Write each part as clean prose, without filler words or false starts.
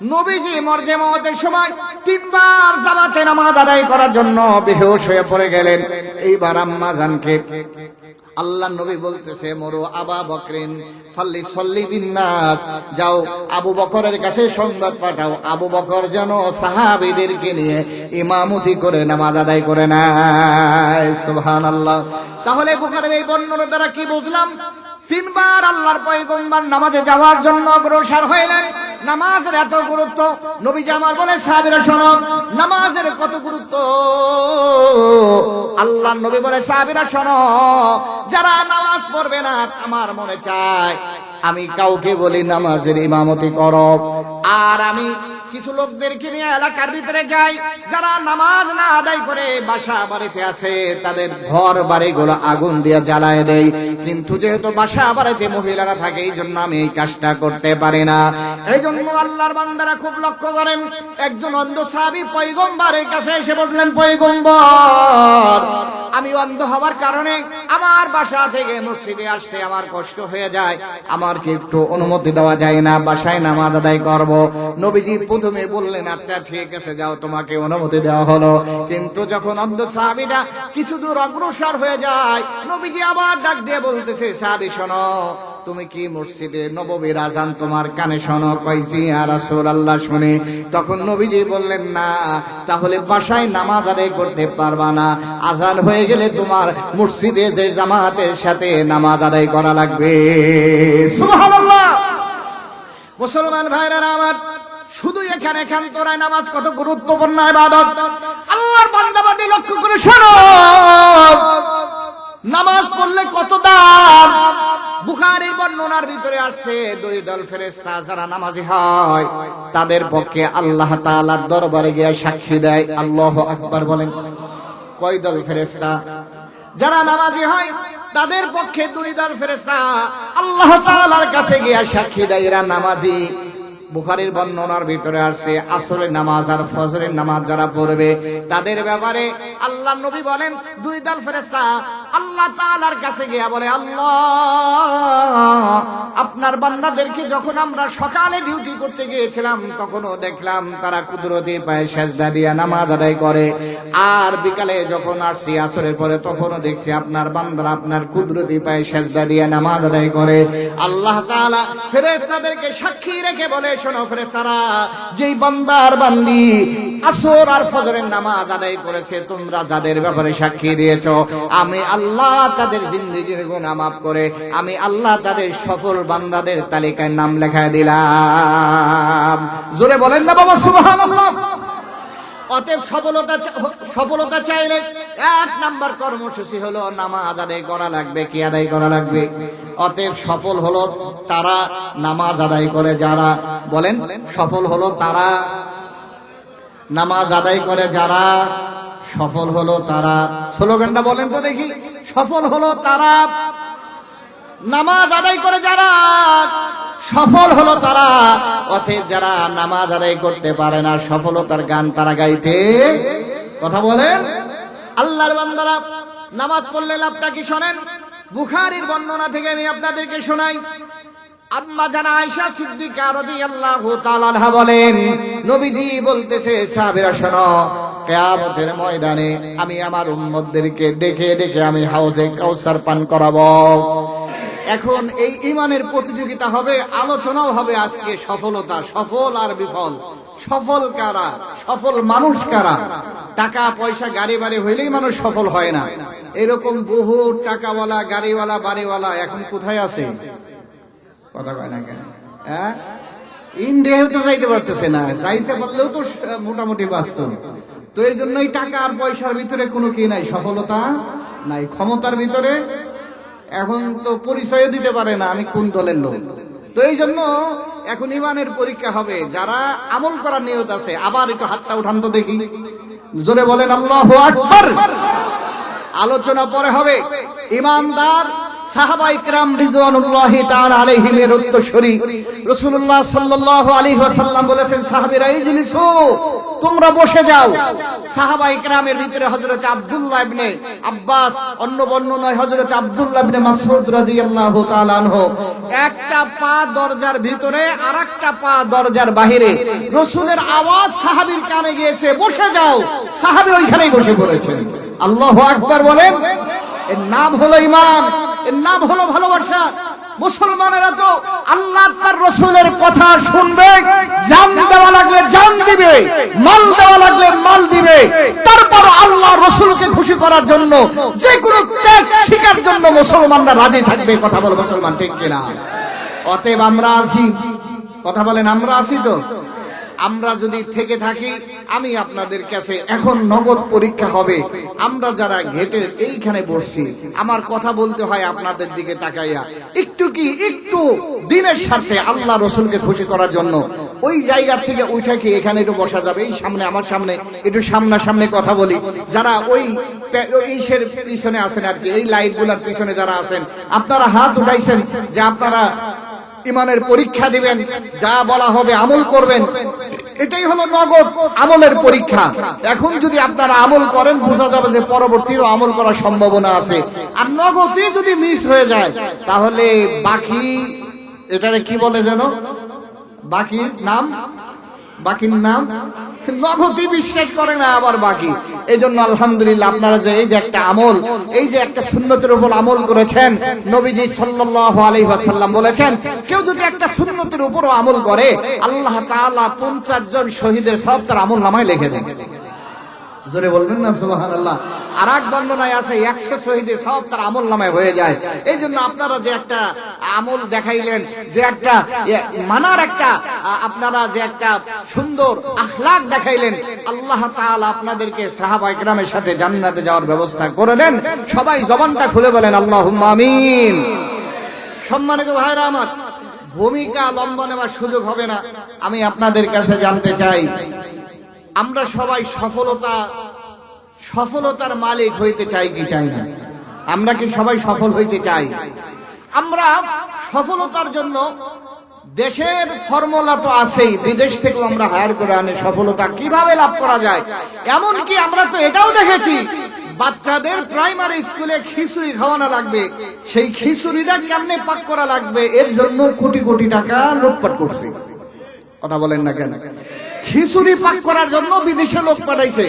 নবীজি মওতের সময় তিনবার জামাতে নামাজ আদায় করার জন্য বেহুশ হয়ে পড়ে গেলেন। এইবার আম্মা জানকে আল্লাহ নবী বলতেছে, মরু আবা বকরিন ফাল্লি সল্লি বিন্নাস, যাও আবু বকরের কাছে সংবাদ পাঠাও, আবু বকর যেন সাহাবীদেরকে নিয়ে ইমামতি করে নামাজ আদায় করে নেয়। সুবহানাল্লাহ। তাহলে বুখারীর এই বর্ণনা দ্বারা কি বুঝলাম? তিনবার আল্লাহর পয়গম্বর নামাজে যাওয়ার জন্য অগ্রসর হইলেন। নামাজের এত গুরুত্ব, নবীজি আমার বলে সাহাবীরা শোনো, নামাজের কত গুরুত্ব। আল্লাহর নবী বলে সাহাবীরা শোনো, যারা নামাজ পড়বে না, আমার মনে চায় আমি কাউকে বলি নামাজের ইমামতি করো, আর আমি কিছু লোকদেরকে নিয়ে এলাকার ভিতরে যাই, যারা নামাজ না আদায় করে বাসা বাড়িতে আছে, তাদের ঘর বাড়িগুলো আগুন দিয়ে জ্বালায় দেই। কিন্তু যেহেতু বাসা বাড়িতে মহিলারা থাকে, এই জন্য আমি এই কাজটা করতে পারি না। এই জন্য আল্লাহর বান্দারা খুব লক্ষ্য করেন, একজন অন্ধ সাহাবী পয়গম্বরের কাছে এসে বললেন, পয়গম্বর, আমি অন্ধ হওয়ার কারণে আমার বাসা থেকে মসজিদে আসতে আমার কষ্ট হয়ে যায়, আমার কি একটু অনুমতি দেওয়া যায় না? বাসায় নামাজ আদায় করব। নবীজি প্রথমে বললেন, আচ্ছা ঠিক আছে, যাও, তোমাকে অনুমতি দেওয়া হলো। কিন্তু যখন অন্ধ সাহাবীরা কিছু দূর অগ্রসর হয়ে যায়, নবীজি আবার ডাক দিয়ে বলতেছে, সাহাবী শোনো, তুমি কি মসজিদে নববীর আজান তোমার কানে শোনো? কইছি ইয়া রাসূলুল্লাহ শুনি। তখন নবীজি বললেন, না, তাহলে বাসায় নামাজ আদায় করতে পারবা না, আজান হয়ে গেলে তোমার মসজিদে যে জামাতের সাথে নামাজ আদায় করা লাগবে। সুবহানাল্লাহ। মুসলমান ভাইরা আমার, শুধু এখানে তোরা নামাজ কত গুরুত্বপূর্ণ ইবাদত, আল্লাহর বান্দাবান্দি লক্ষ্য করে শোনো, নামাজ পড়লে কত দাম। বুখারীর বর্ণনার ভিতরে আসছে, দুই দল ফেরেশতা যারা নামাজি হয়, তাদের পক্ষে আল্লাহ তাআলার দরবারে গিয়ে সাক্ষী দেয়। আল্লাহু আকবার বলেন। কয় দল ফেরেশতা? যারা নামাজি হয় তাদের পক্ষে দুই দল ফেরেশতা আল্লাহ তাআলার কাছে গিয়ে সাক্ষী দেয়, এরা নামাজি। বুখারীর বর্ণনার ভিতরে আসছে, আসরের নামাজ আর ফজরের নামাজ যারা পড়বে, তাদের ব্যাপারে আল্লাহ নবী বলেন, দুই দল ফেরেশতা আল্লাহ তাআলার কাছে গিয়ে বলে, আল্লাহ, আপনার বান্দাদেরকে যখন আমরা সকালে ডিউটি করতে গিয়েছিলাম, তখনও দেখলাম তারা কুদরতি পায়ে সেজদা দিয়ে নামাজ আদায় করে, আর বিকালে যখন আসছি আসরের পরে, তখনও দেখছি আপনার বান্দারা আপনার কুদরতি পায়ে সেজদা দিয়ে নামাজ আদায় করে। আল্লাহ তাআলা ফেরেশতাদেরকে সাক্ষী রেখে বলে, শোনো ফেরেশতারা, যেই বান্দার বান্দি আসর আর ফজরের নামাজ আদায় করেছে, তোমরা যাদের ব্যাপারে সাক্ষী দিয়েছো, আমি আল্লাহ তাদের জিন্দেগির গুনাহ মাফ করে আমি আল্লাহ তাদের সফল বান্দাদের তালিকায় নাম লেখায় দিলাম। জোরে বলেন না বাবা সুবহানাল্লাহ। অতএব সফলতা চাইলে এক নাম্বার কর্মসূচি হলো নামাজ আদায় করা লাগবে। কি আদায় করা লাগবে? অতএব সফল হলো তারা নামাজ আদায় করে যারা, বলেন, সফল হলো তারা নামাজ আদায় করে যারা, সফল হলো তারা। স্লোগানটা বলেন তো দেখি। সফল হলো তারা নামাজ আদায় করে যারা, সফল হলো তারা। অতএব যারা নামাজ আদায় করতে পারে না, সফলতার গান তারা গাইতে, কথা বলেন। আল্লাহর বান্দারা, নামাজ পড়লে লাভটা কি শোনেন। বুখারীর বর্ণনা থেকে আমি আপনাদেরকে শোনাই। আম্মা জানা আয়েশা সিদ্দিকা রাদিয়াল্লাহু তাআলা আনহা বলেন, নবীজি বলতেছে, সাহাবীরা শোনো, কিয়ামতের ময়দানে আমি আমার উম্মতদেরকে ডেকে ডেকে আমি হাউজে কাউসার পান করাবো। এখন এই ঈমানের প্রতিযোগিতা হবে, আলোচনাও হবে আজকে সফলতা, সফল আর বিফল। সফল কারা? সফল মানুষ কারা? টাকা পয়সা গাড়ি বাড়ি হইলেই মানুষ সফল হয় না। এরকম বহু টাকাওয়ালা, গাড়িওয়ালা, বাড়িওয়ালা এখন কোথায় আছে? কথা কয় না কেন? হ্যাঁ, ইন্ডিয়াও তো যাইতে পারতেছে না, যাইতে পারলেও তো মোটামুটি বাস্তব। তো এই জন্যই টাকা আর পয়সার ভিতরে কোনো কি নাই, সফলতা নাই। ক্ষমতার ভিতরে এখন তো পরিচয় দিতে পারে না আমি কোন দলের লোক। তো এই জন্য এখন ঈমানের পরীক্ষা হবে। যারা আমল করার নিয়ত আছে, আবার একটু হাতটা উঠান তো দেখি, জোরে বলেন আল্লাহু আকবার। আলোচনা পরে হবে। ইমানদার সাহাবায়ে কেরাম রিজওয়ানুল্লাহি তাআলা আলাইহিমের উত্তরসূরি রাসূলুল্লাহ সাল্লাল্লাহু আলাইহি ওয়াসাল্লাম বলেছেন, সাহাবীরা ইজলিসু, তোমরা বসে যাও। সাহাবায়ে কেরামের ভিতরে হযরত আব্দুল্লাহ ইবনে আব্বাস, অন্য বর্ণনায় হযরত আব্দুল্লাহ ইবনে মাসউদ রাদিয়াল্লাহু তাআলা আনহু, একটা পা দরজার ভিতরে আর একটা পা দরজার বাহিরে। রাসূলের আওয়াজ সাহাবীর কানে গিয়েছে, বসে যাও। সাহাবী ওইখানেই বসে পড়েছেন। আল্লাহু আকবার বলেন। এর নাম হলো ঈমান, এর নাম হলো ভালোবাসা। মুসলমানেরা তো আল্লাহ তার রাসূলের কথা শুনবে, জান দেওয়া লাগলে জান দিবে, মাল দেওয়া লাগলে মাল দিবে, তারপর আল্লাহ রাসূলকে খুশি করার জন্য যে কোনো ত্যাগ শিকার জন্য মুসলমানরা রাজি থাকবে। কথা বল মুসলমান, ঠিক কিনা? অতএব আমরা আছি, কথা বলেন, আমরা আছি তো? আমরা যদি থেকে থাকি, আমি আপনাদের কাছে এখন নগদ পরীক্ষা হবে। আমরা যারা গেটের এইখানে বসছি, আমার কথা বলতে হয় আপনাদের দিকে তাকাইয়া, একটু দিনের স্বার্থে আল্লাহ রাসূলকে খুশি করার জন্য ওই জায়গা থেকে উঠে কি এখানে একটু বসা যাবে? এই সামনে, আমার সামনে একটু সামনাসামনি কথা বলি। যারা ওই ইসের পিছনে আছেন আর কি, এই লাইট গুলার পিছনে যারা আছেন, আপনারা হাত উঠাইছেন যে আপনারা ইমানের পরীক্ষা দিবেন, যা বলা হবে আমল করবেন। এটাই হলো নগদ আমলের পরীক্ষা। এখন যদি আপনারা আমল করেন, বোঝা যাবে যে পরবর্তীও আমল করার সম্ভাবনা আছে। আর নগদে যদি মিস হয়ে যায়, তাহলে বাকি, এটারে কি বলে যেন, বাকির নাম নগদই বিশ্বাস করে না, আবার বাকি। এই জন্য আলহামদুলিল্লাহ আপনারা যে এই যে একটা আমল, এই যে একটা সুন্নতের উপর আমল করেছেন, নবীজি সাল্লাল্লাহু আলাইহি ওয়াসাল্লাম বলেছেন, কেউ যদি একটা সুন্নতের উপরও আমল করে, আল্লাহ তাআলা 50 জন শহীদের সব তার আমল নামায় লিখে দেন। জোরে বলবেন না সুবহানাল্লাহ। আর এক বর্ণনায় আছে 100 শহীদের সব তার আমল নামায় হয়ে যায়। এই জন্য আপনারা যে একটা আমল দেখাইলেন, যে একটা মানার একটা, আপনারা যে একটা সুন্দর আখলাক দেখাইলেন, আল্লাহ তাআলা আপনাদেরকে সাহাবায়ে কেরামের সাথে জান্নাতে যাওয়ার ব্যবস্থা করে দেন। সবাই জবানটা খুলে বলেন আল্লাহুম্মা আমিন। সম্মানিত ভাইরা আমার, ভূমিকা লম্বা নেওয়ার সুযোগ হবে না। আমি আপনাদের কাছে জানতে চাই, আমরা সবাই সফলতার মালিক হইতে চাই কি চাই না? আমরা কি সবাই সফল হইতে চাই? আমরা সফলতার জন্য দেশের ফর্মুলা তো আছেই, বিদেশ থেকেও আমরা হায়ার করে আনি সফলতা কিভাবে লাভ করা যায়। এমনকি আমরা তো এটাও দেখেছি, বাচ্চাদের প্রাইমারি স্কুলে খিচুড়ি খাওয়ানো লাগবে, সেই খিচুড়িটা কেমনে পাক করা লাগবে, এর জন্য কোটি কোটি টাকা লুটপাট করছে। কথা বলেন না কেন? খিচুড়ি পাক করার জন্য বিদেশে লোক পাঠাইছে।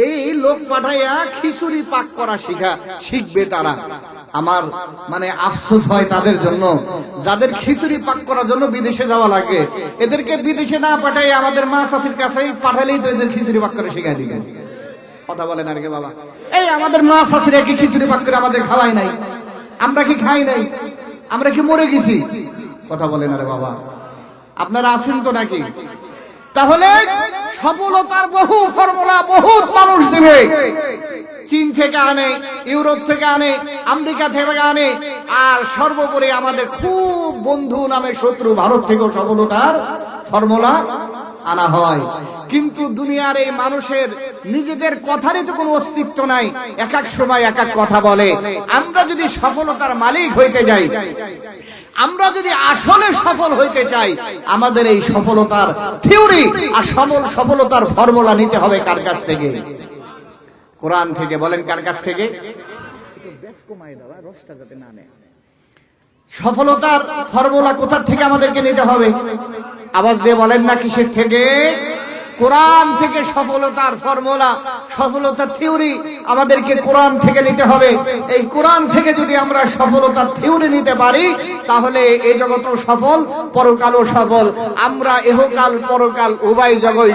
এই লোক পাঠাইয়া খিচুড়ি পাক করা শিখবে তারা। আমার মানে আফসোস হয় তাদের জন্য, যাদের খিচুড়ি পাক করার জন্য বিদেশে যাওয়া লাগে। এদেরকে বিদেশে না পাঠাই আমাদের মা চাষির কাছেই পাঠালেই তো এদের খিচুড়ি পাক করে শিখাই দিবে। কথা বলেন আর কি বাবা? এই আমাদের মা চাষিরা কি খিচুড়ি পাক করে আমাদের খাওয়াই নাই? আমরা কি খাই নাই? আমরা কি মরে গেছি? কথা বলেন আরে বাবা, আপনারা আছেন তো নাকি? তাহলে সফলতার বহু ফর্মুলা বহুত মানুষ দিবে। চীন থেকে আনে, ইউরোপ থেকে আনে, আমেরিকা থেকে আনে, আর সর্বোপরি আমাদের খুব বন্ধু নামে শত্রু ভারত থেকেও সফলতার ফর্মুলা আনা হয়। কিন্তু দুনিয়ার এই মানুষের নিজেদের কথারই তো কোনো অস্তিত্ব নাই, এক এক সময় এক এক কথা বলে। আমরা যদি সফলতার মালিক হইতে যাই, আমরা যদি আসলে সফল হইতে চাই, আমাদের এই সফলতার থিওরি আর সফলতার ফর্মুলা নিতে হবে কার কাছ থেকে? কোরআন থেকে। বলেন কার কাছ থেকে? সফলতার ফর্মুলা কোথা থেকে আমাদেরকে নিতে হবে? আওয়াজ দিয়ে বলেন না কিসের থেকে? কোরআন থেকে সফলতার ফর্মুলা, সফলতার থিওরি আমাদেরকে কোরআন থেকে নিতে হবে। এই কোরআন থেকে যদি আমরা সফলতার থিওরি নিতে পারি, তাহলে এই জগৎও সফল, পরকালও সফল। আমরা ইহকাল পরকাল উভয় জগৎই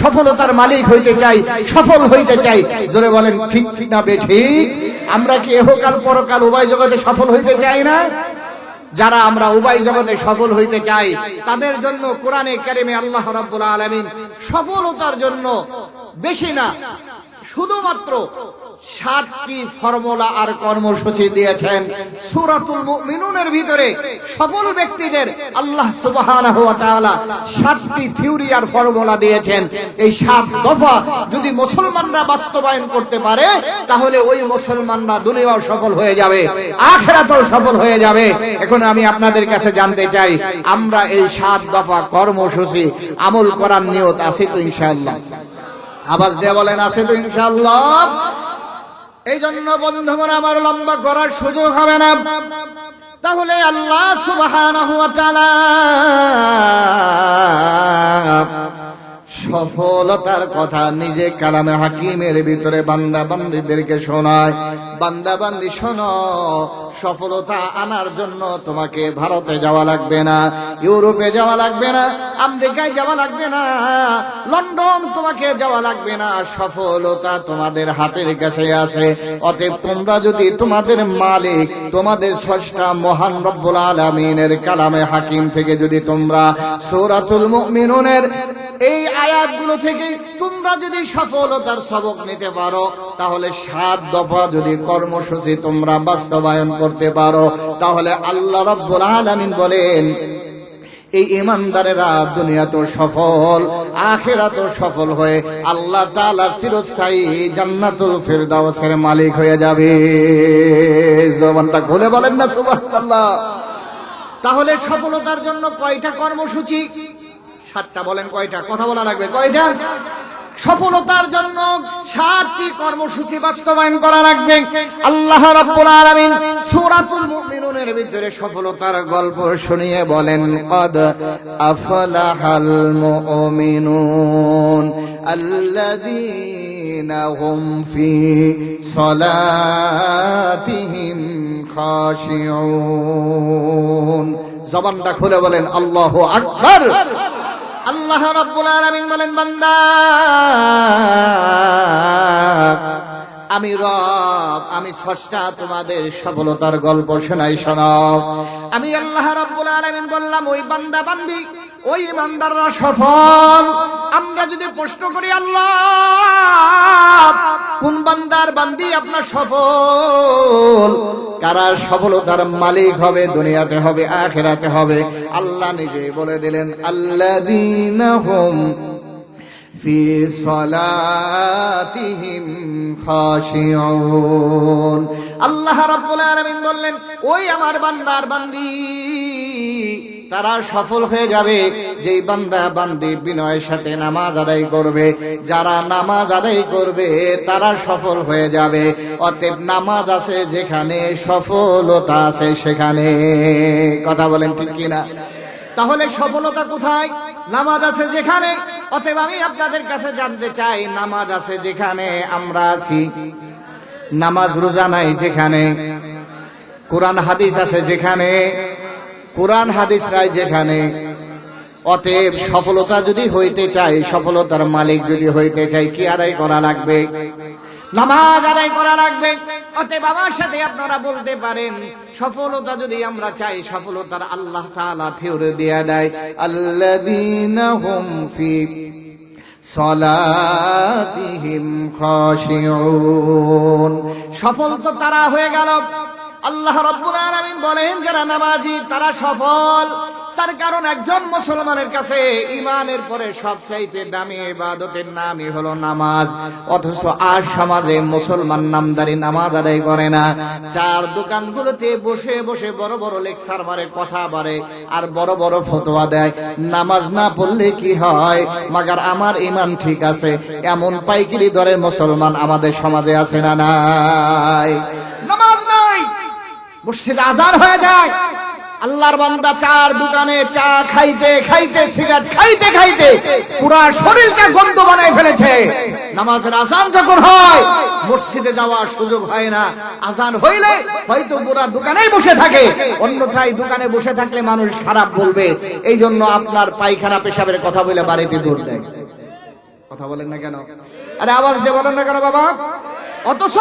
সফলতার মালিক হইতে চাই, সফল হইতে চাই। জোরে বলেন ঠিক না বেঠিক? আমরা কি ইহকাল পরকাল উভয় জগতে সফল হইতে চাই না? যারা আমরা উভয় জগতে সফল হইতে চাই, তাদের জন্য কোরআনে কারিমে আল্লাহ রাব্বুল আলামিন সফলতার জন্য বেশি না, শুধুমাত্র 7টি ফর্মুলা আর কর্মসূচি দিয়েছেন সূরাতুল মুমিনুনের ভিতরে। সফল ব্যক্তিদের আল্লাহ সুবহানাহু ওয়া তাআলা 7টি থিওরি আর ফর্মুলা দিয়েছেন। এই 7 দফা যদি মুসলমানরা বাস্তবায়ন করতে পারে তাহলে ওই মুসলমানরা দুনিয়াও সফল হয়ে যাবে, আখিরাতেও সফল হয়ে যাবে। এখন আমি আপনাদের কাছে জানতে চাই, আমরা এই 7 দফা কর্মসূচি আমল করার নিয়ত আছে তো ইনশাআল্লাহ? আওয়াজ দিয়ে বলেন আছে তো ইনশাআল্লাহ? এই জন্য বন্ধুগণ আমার লম্বা করার সুযোগ হবে না। তাহলে আল্লাহ সুবহানাহু ওয়া তাআলা সফলতার কথা নিজে কালামে হাকিমের ভিতরে বান্দা বান্দীদেরকে শোনায়। বান্দা বান্দী শোনো, সফলতা আনার জন্য তোমাকে ভারতে যাওয়া লাগবে না, ইউরোপে যাওয়া লাগবে না, আমেরিকায় যাওয়া লাগবে না, লন্ডন তোমাকে যাওয়া লাগবে না। সফলতা তোমাদের হাতের কাছে আছে। অতএব তোমরা যদি তোমাদের মালিক, তোমাদের স্রষ্টা মহান রব্বুল আলামিনের কালামে হাকিম থেকে যদি তোমরা সূরাতুল মুমিনুনের এই আয়াতগুলো থেকে তোমরা যদি সফলতার সবক নিতে পারো, তাহলে 7 দফা যদি কর্মসূচি তোমরা বাস্তবায়ন করতে পারো, তাহলে আল্লাহ রাব্বুল আলামিন বলেন এই ঈমানদারেরা দুনিয়াতেও সফল, আখিরাতেও সফল হয়ে আল্লাহ তাআলার চিরস্থায়ী জান্নাতুল ফিরদাউসের মালিক হয়ে যাবে। জবানটা খুলে বলেন না সুবহানাল্লাহ। তাহলে সফলতার জন্য কয়টা কর্মসূচি? 7টা। বলেন কয়টা? কথা বলা লাগবে। কয়টা? সফলতার জন্য 7টি কর্মসূচি বাস্তবায়ন করা লাগবে। আল্লাহ রাব্বুল আলামিন সূরাতুল মুমিনুনের ভিতরে সফলতার গল্প শুনিয়ে বলেন, ক্বাদ আফলাহাল মুমিনুন আল্লাযীনা হুম ফি সালাতিহিম খাশিউন। জবানটা খুলে বলেন আল্লাহু আকবার। আল্লাহ রাব্বুল আলামিন বলেন, বান্দা আমি রব, আমি স্রষ্টা, তোমাদের সফলতার গল্প শোনাই শোনাও। আমি আল্লাহ রাব্বুল আলামিন বললাম ওই বান্দা বান্দি, ওই ইমানদাররা সফল। আমরা যদি প্রশ্ন করি আল্লাহ কোন বান্দার বান্দি আপনার সফল, কারা সফলতার মালিক হবে, দুনিয়াতে হবে আখিরাতে হবে, আল্লাহ নিজে বলে দিলেন আল্লাযীনা হুম ফি সালাতিহিম খাশিউন। আল্লাহ রাব্বুল আলামিন বললেন ওই আমার বান্দার বান্দি তারা সফল হয়ে যাবে যেই বান্দা বান্দি বিনয়ের সাথে নামাজ আদায় করবে। যারা নামাজ আদায় করবে তারা সফল হয়ে যাবে। অতএব নামাজ আছে যেখানে, সফলতা আছে সেখানে। কথা বলেন ঠিক কিনা? তাহলে সফলতা কোথায়? নামাজ আছে যেখানে। অতএব আমি আপনাদের কাছে জানতে চাই, নামাজ আছে যেখানে আমরা আছি, নামাজ রোজা নাই যেখানে, কোরআন হাদিস আছে যেখানে, কোরআন হাদিস নাই যেখানে। অতএব সফলতা যদি হইতে চাই, সফলতার মালিক যদি হইতে চাই, কি আদায় করা লাগবে? নামাজ আদায় করা লাগবে। অতএব আমার সাথে আপনারা বলতে পারেন, সফলতা যদি আমরা চাই, সফলতার আল্লাহ তাআলা থিওরি দিয়ে দেয় আল্লাযীনা হুম ফি সালাতিহিম খাশিউন। সফল তো তারা হয়ে গেল। আল্লাহ রাব্বুল আলামিন বলেন যারা নামাজি তারা সফল। তার কারণ একজন মুসলমানের কাছে ঈমানের পরে সবচাইতে দামি ইবাদতের নামই হলো নামাজ। অথচ আজ সমাজে মুসলমান নামদারি নামাজ আদায় করে না। চার দোকানগুলোতে বসে বসে বড় বড় লেকচার মারে, কথা বাড়ে, আর বড় বড় ফতোয়া দেয় নামাজ না পড়লে কি হয়, মাগার আমার ঈমান ঠিক আছে, এমন পাইকিরি দরের মুসলমান আমাদের সমাজে আছে না নাই? নামাজ নাই, মসজিদে আযান হয়ে যায়, আল্লাহর বান্দা চার দোকানে চা খাইতে খাইতে, সিগারেট খাইতে খাইতে পুরা শরীরটা গন্ধ বানায় ফেলেছে। নামাজের আযান যখন হয় মসজিদে যাওয়ার সুযোগ হয় না। আযান হইলে হয়তো পুরা দোকানেই বসে থাকে, অন্যথায় দোকানে বসে থাকলে মানুষ খারাপ বলবে। এই জন্য আপনার পায়খানা পেশাবের কথা বলে বাড়িতে দৌড় দেয়। কথা বলেন না কেন? আরে আওয়াজ দিয়ে বলেন না কেন বাবা? অথচ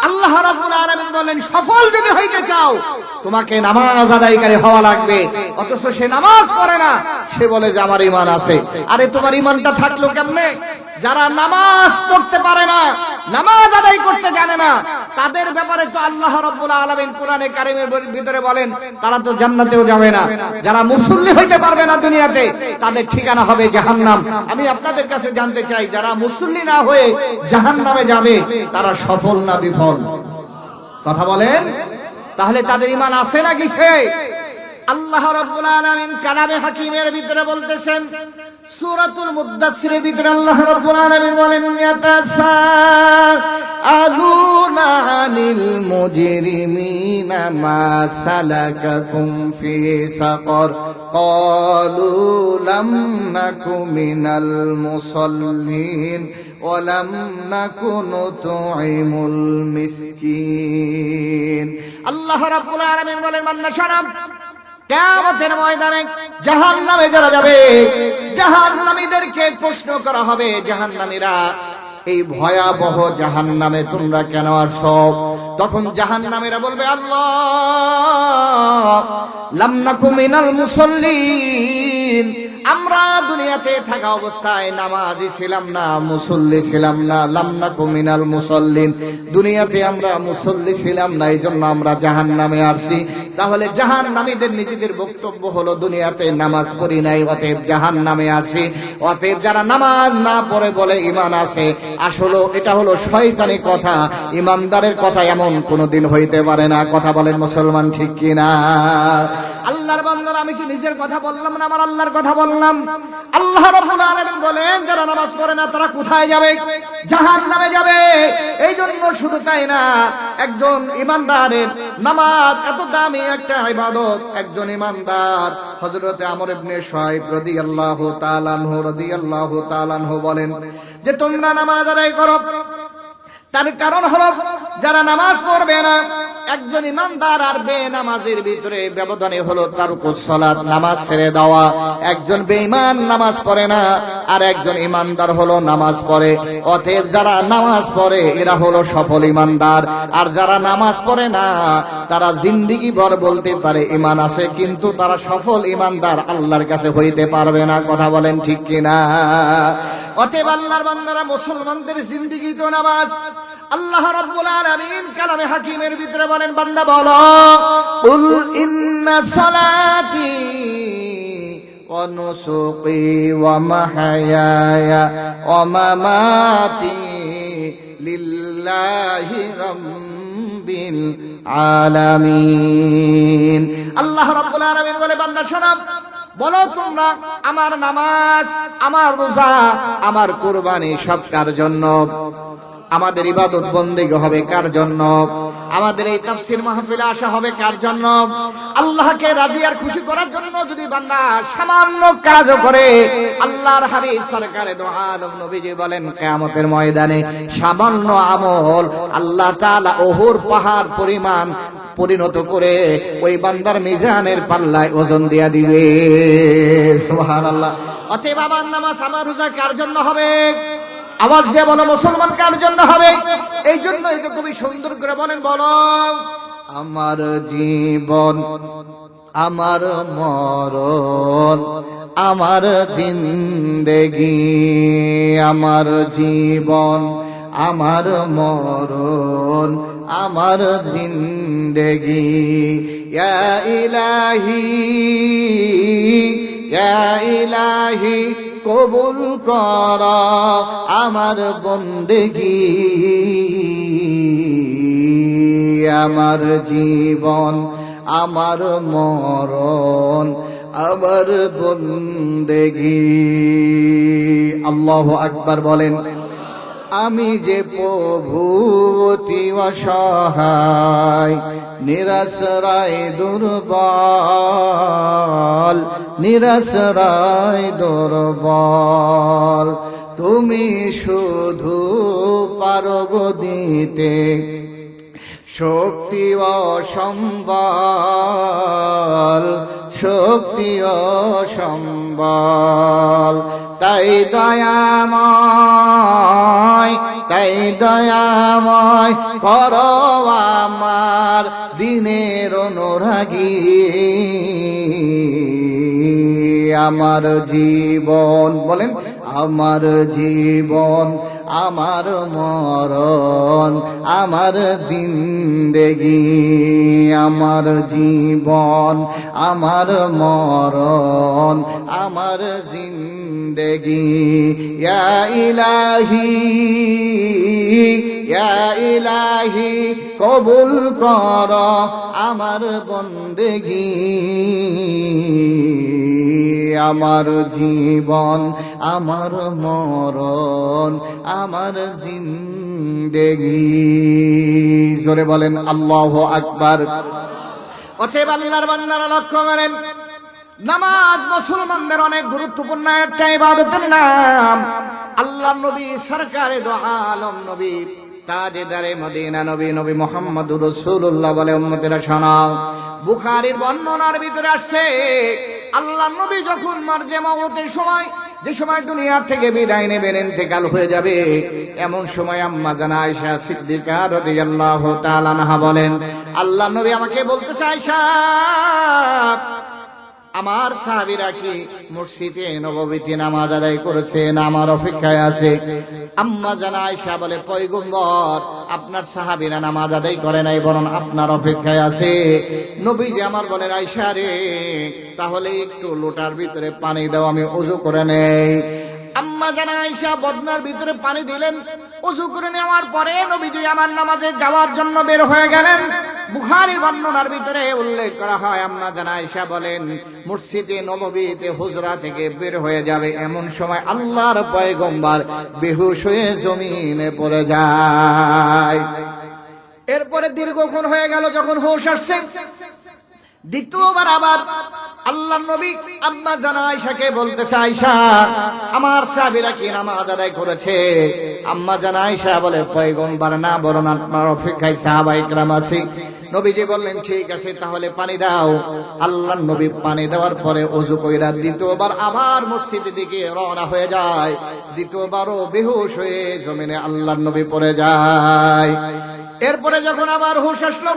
আল্লাহ রাব্বুল আলামিন বলেন সফল যদি হইতে চাও তোমাকে নামাজ আদায়কারী হওয়া লাগবে। অথচ সে নামাজ পড়ে না, সে বলে যে আমার ঈমান আছে। আরে তোমার ঈমানটা থাকলো কেমনে? যারা নামাজ পড়তে পারে না নামাজ আদায় করতে জানে না, তাদের ব্যাপারে তো আল্লাহ রাব্বুল আলামিন কোরআনে কারীমের ভিতরে বলেন তারা তো জান্নাতেও যাবে না। যারা মুসল্লি হইতে পারবে না দুনিয়াতে, তাদের ঠিকানা হবে জাহান্নাম। আমি আপনাদের কাছে জানতে চাই, যারা মুসল্লি না হয়ে জাহান্নামে যাবে তারা সফল না বিফল? কথা বলেন। তাহলে তাদের ঈমান আছে না গেছে? আল্লাহ রাব্বুল আলামিন কালামে হাকিমের ভিতরে বলতেছেন, সূরাতুল মুদ্দাসসিরের ভিতরে আল্লাহ রাব্বুল আলামিন বলেন, ইয়াতাসাআলুনা আনিল মুজরিমিনা মা সালাকাকুম ফি সাকার ক্বালু লাম নাকু মিনাল মুসাল্লিন ওয়া লাম নাকু নুতঈমুল মিসকিন। আল্লাহ রাব্বুল আলামিন বলেন, বান্দা শোনো, কিয়ামতের ময়দানে জাহান্নামে যারা যাবে, জাহান্নামীদেরকে প্রশ্ন করা হবে, জাহান্নামীরা এই ভয়াবহ জাহান্নামে তোমরা কেন আসো? তখন জাহান্নামীরা বলবে, আল্লাহ লাম নাকু মিনাল মুসাল্লিন, আমরা দুনিয়াতে থাকা অবস্থায় নামাজি ছিলাম না, মুসল্লি ছিলাম না। লাম নাকু মিনাল মুসাল্লিন, দুনিয়াতে আমরা মুসল্লি ছিলাম না, এই জন্য আমরা জাহান্নামে আসছি। তাহলে জাহান্নামীদের নিজেদের বক্তব্য হলো, দুনিয়াতে নামাজ পড়ি নাই, অতএব জাহান্নামে আসি। অতএব যারা নামাজ না পড়ে বলে ঈমান আছে, আসলে এটা হলো শয়তানি কথা। ঈমানদারের কথা এমন কোনদিন হইতে পারে না। কথা বলেন মুসলমান, ঠিক কিনা? আল্লাহর বান্দারা, আমি কি নিজের কথা বললাম না আমার আল্লাহর কথা বললাম? আল্লাহ রাব্বুল আলামিন বলেন, যারা নামাজ পড়ে না তারা কোথায় যাবে? জাহান্নামে যাবে। এই জন্য শুধু তাই না, একজন ঈমানদারের নামাজ এত দামি একটা ইবাদত। একজন ঈমানদার হযরতে আমর ইবনে শুআইব রাদিয়াল্লাহু তাআলা আনহু বলেন যে, তোমরা নামাজ আদায় করো। তার কারণ হলো, যারা নামাজ পড়বে না, একজন ঈমানদার আর বেনামাজের ভিতরে ব্যবধানে হলো তারকুস সালাত, নামাজ ছেড়ে দেওয়া। একজন বেঈমান নামাজ পড়ে না, আর একজন ঈমানদার হলো নামাজ পড়ে। অতএব যারা নামাজ পড়ে এরা হলো সফল ঈমানদার, আর যারা নামাজ পড়ে না তারা জিন্দেগি ভর বলতে পারে ঈমান আছে, কিন্তু তারা সফল ঈমানদার আল্লাহর কাছে হইতে পারবে না। কথা বলেন, ঠিক কিনা? অতএব আল্লাহর বান্দারা, মুসলমানদের জিন্দেগি তো নামাজ। আল্লাহ রাব্বুল আলামিন কালামে হাকিমের ভিতরে বলেন, বান্দা বলো, কুল ইন্না সালাতি ওয়া নুসুকি ওয়া মাহইয়ায়া ওয়া মামাতি লিল্লাহি রাব্বিল আলামিন। আল্লাহ রাব্বুল আলামিন বলে, বান্দা শোনো, বলো তোমরা, আমার নামাজ, আমার রোজা, আমার কুরবানি সব কার জন্য? আমাদের ইবাদত বন্দেগী হবে কার জন্য? আমাদের এই তাফসীর মাহফিলে আসা হবে কার জন্য? আল্লাহকে রাজি আর খুশি করার জন্য। যদি বান্দা সামান্য কাজও করে, আল্লাহর হাবিব সরকারে দো আলম নবীজি বলেন, কিয়ামতের ময়দানে সামান্য আমল আল্লাহ তাআলা ওহর পাহাড় পরিমাণ পরিণত করে ওই বান্দার মিজানের পাল্লায় ওজন দিয়া দিবে। সুবহানাল্লাহ। অতএব আমার নামাজ, আমার রোজা কার জন্য হবে? আওয়াজ দিয়ে বলো, মুসলমান কার জন্য হবে? এই জন্যই তো কবি সুন্দর করে বলেন, বলো, আমার জীবন, আমার মরণ, আমার জিন্দেগি, আমার জীবন, আমার মরণ, আমার জিন্দেগি, ইয়া ইলাহি, ইয়া ইলাহি, কবুল কর আমার বন্দেগি, আমার জীবন, আমার মরণ, আমার বন্দেগি। আল্লাহু আকবার বলেন। আমি যে প্রভু অতি অসহায়, নিরাশ্রয় দুর্বল, নিরাশ্রয় দুর্বল, তুমি শুধু পারো গো দিতে শক্তি ও সম্বল, শক্তি ও সম্বল। তাই দয়াময়, তাই দয়াময় করো আমার দিনের অনুরাগী, আমার জীবন, বলেন, আমার জীবন, আমার মরণ, আমার জিন্দেগি, আমার জীবন, আমার মরণ, আমার জিন্দেগি। ইয়া ইলাহি, ইয়া ইলাহি কবুল কর আমার বন্দেগি, আমার জীবন, আমার মরণ, আমার জিন্দেগি। জোরে বলেন আল্লাহু আকবার। অতএব আল্লাহর বান্দারা লক্ষ্য করেন, নামাজ মুসলমানদের অনেক গুরুত্বপূর্ণ একটা ইবাদতের নাম। আল্লাহর নবী সরকারে দো আলম নবী তাজেদারে মদিনা নবী নবী মুহাম্মদুর রাসূলুল্লাহ বলে, উম্মতেরা শোনাও, বুখারীর বর্ণনার ভিতরে আসছে, আল্লাহর নবী যখন মারজে মওতের সময়, যে সময় দুনিয়া থেকে বিদায় নেবেন, ইন্তেকাল হয়ে যাবে, এমন সময় আম্মা জানা আয়েশা সিদ্দিকা রাদিয়াল্লাহু তাআলা আনহা বলেন, আল্লাহর নবী আমাকে বলতেছে, আয়েশা আমার সাহাবীরা কি মসজিদে নববীতে নামাজ আদায় করেছে না আমার অপেক্ষায় আছে? আম্মা জানা আয়েশা বলে, পয়গম্বর আপনার সাহাবীরা নামাজ আদায় করে নাই, বরং আপনার অপেক্ষায় আছে। নবীজি আমার বলেন, আয়েশা রে, তাহলে একটু লোটার ভিতরে পানি দাও, আমি ওযু করে নেই। আম্মা জানা আয়েশা বদনার ভিতরে পানি দিলেন, ওযু করে নেওয়ার পরে নবীজি আমার নামাজে যাওয়ার জন্য বের হয়ে গেলেন। বুখারীর বর্ণনার ভিতরে উল্লেখ করা হয়, আম্মা জানা আয়েশা বলেন, মসজিদে নববীতে হুজরা থেকে বের হয়ে যাবে, এমন সময় আল্লাহর পয়গম্বর বেহুশ হয়ে জমিনে পড়ে যায়। এরপরে দীর্ঘক্ষণ হয়ে গেল, যখন হুঁশ আসছে, দ্বিতীয়বার আবার আল্লাহর নবী আম্মা জানা আয়েশাকে বলতেছে, আয়েশা আমার সাহাবীরা কি নামাজ আদায় করেছে? আম্মা জানা আয়েশা বলে, পয়গম্বর না, বরং আপনার অপেক্ষায় সাহাবায়ে কেরাম আছে। নবীজি বললেন, ঠিক আছে, তাহলে পানি দাও। আল্লাহর নবী পানি দেওয়ার পরে ওযু কইরা দ্বিতীয়বার আবার মসজিদের দিকে রওনা হয়ে যায়। দ্বিতীয়বারও বেহুশ হয়ে জমিনে আল্লাহর নবী পড়ে যায়। এরপরে যখন আবার হুঁশ আসলো,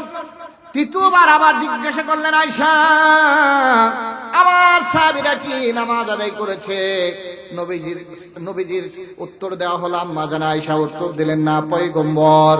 তৃতীয়বার আবার জিজ্ঞাসা করলেন, আয়েশা আমার সাহাবীরা কি নামাজ আদায় করেছে? নবীজির উত্তর দেওয়া হলো, আম্মা জানা আয়েশা উত্তর দিলেন, না পয়গম্বর,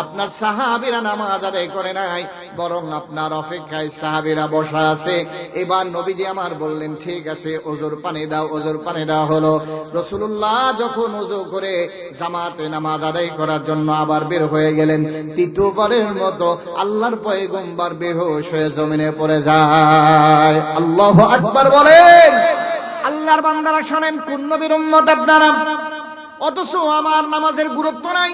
আপনার সাহাবীরা নামাজ আদায় করে নাই, বরং আপনার অপেক্ষায় সাহাবীরা বসা আছে। এবার নবীজি আমার বললেন, ঠিক আছে, ওযুর পানি দাও। ওযুর পানি দেওয়া হলো। রাসূলুল্লাহ যখন ওযু করে জামাতে নামাজ আদায় করার জন্য আবার বের হয়ে গেলেন, তৃতীয়বারের মতো আল্লাহর পয়গম্বর বেহুশ হয়ে জমিনে পড়ে যায়। আল্লাহু আকবার বলেন। আল্লাহর বান্দারা শোনেন, কোন নবীর উম্মত আপনারা, অথচ আমার নামাজের গুরুত্ব নাই।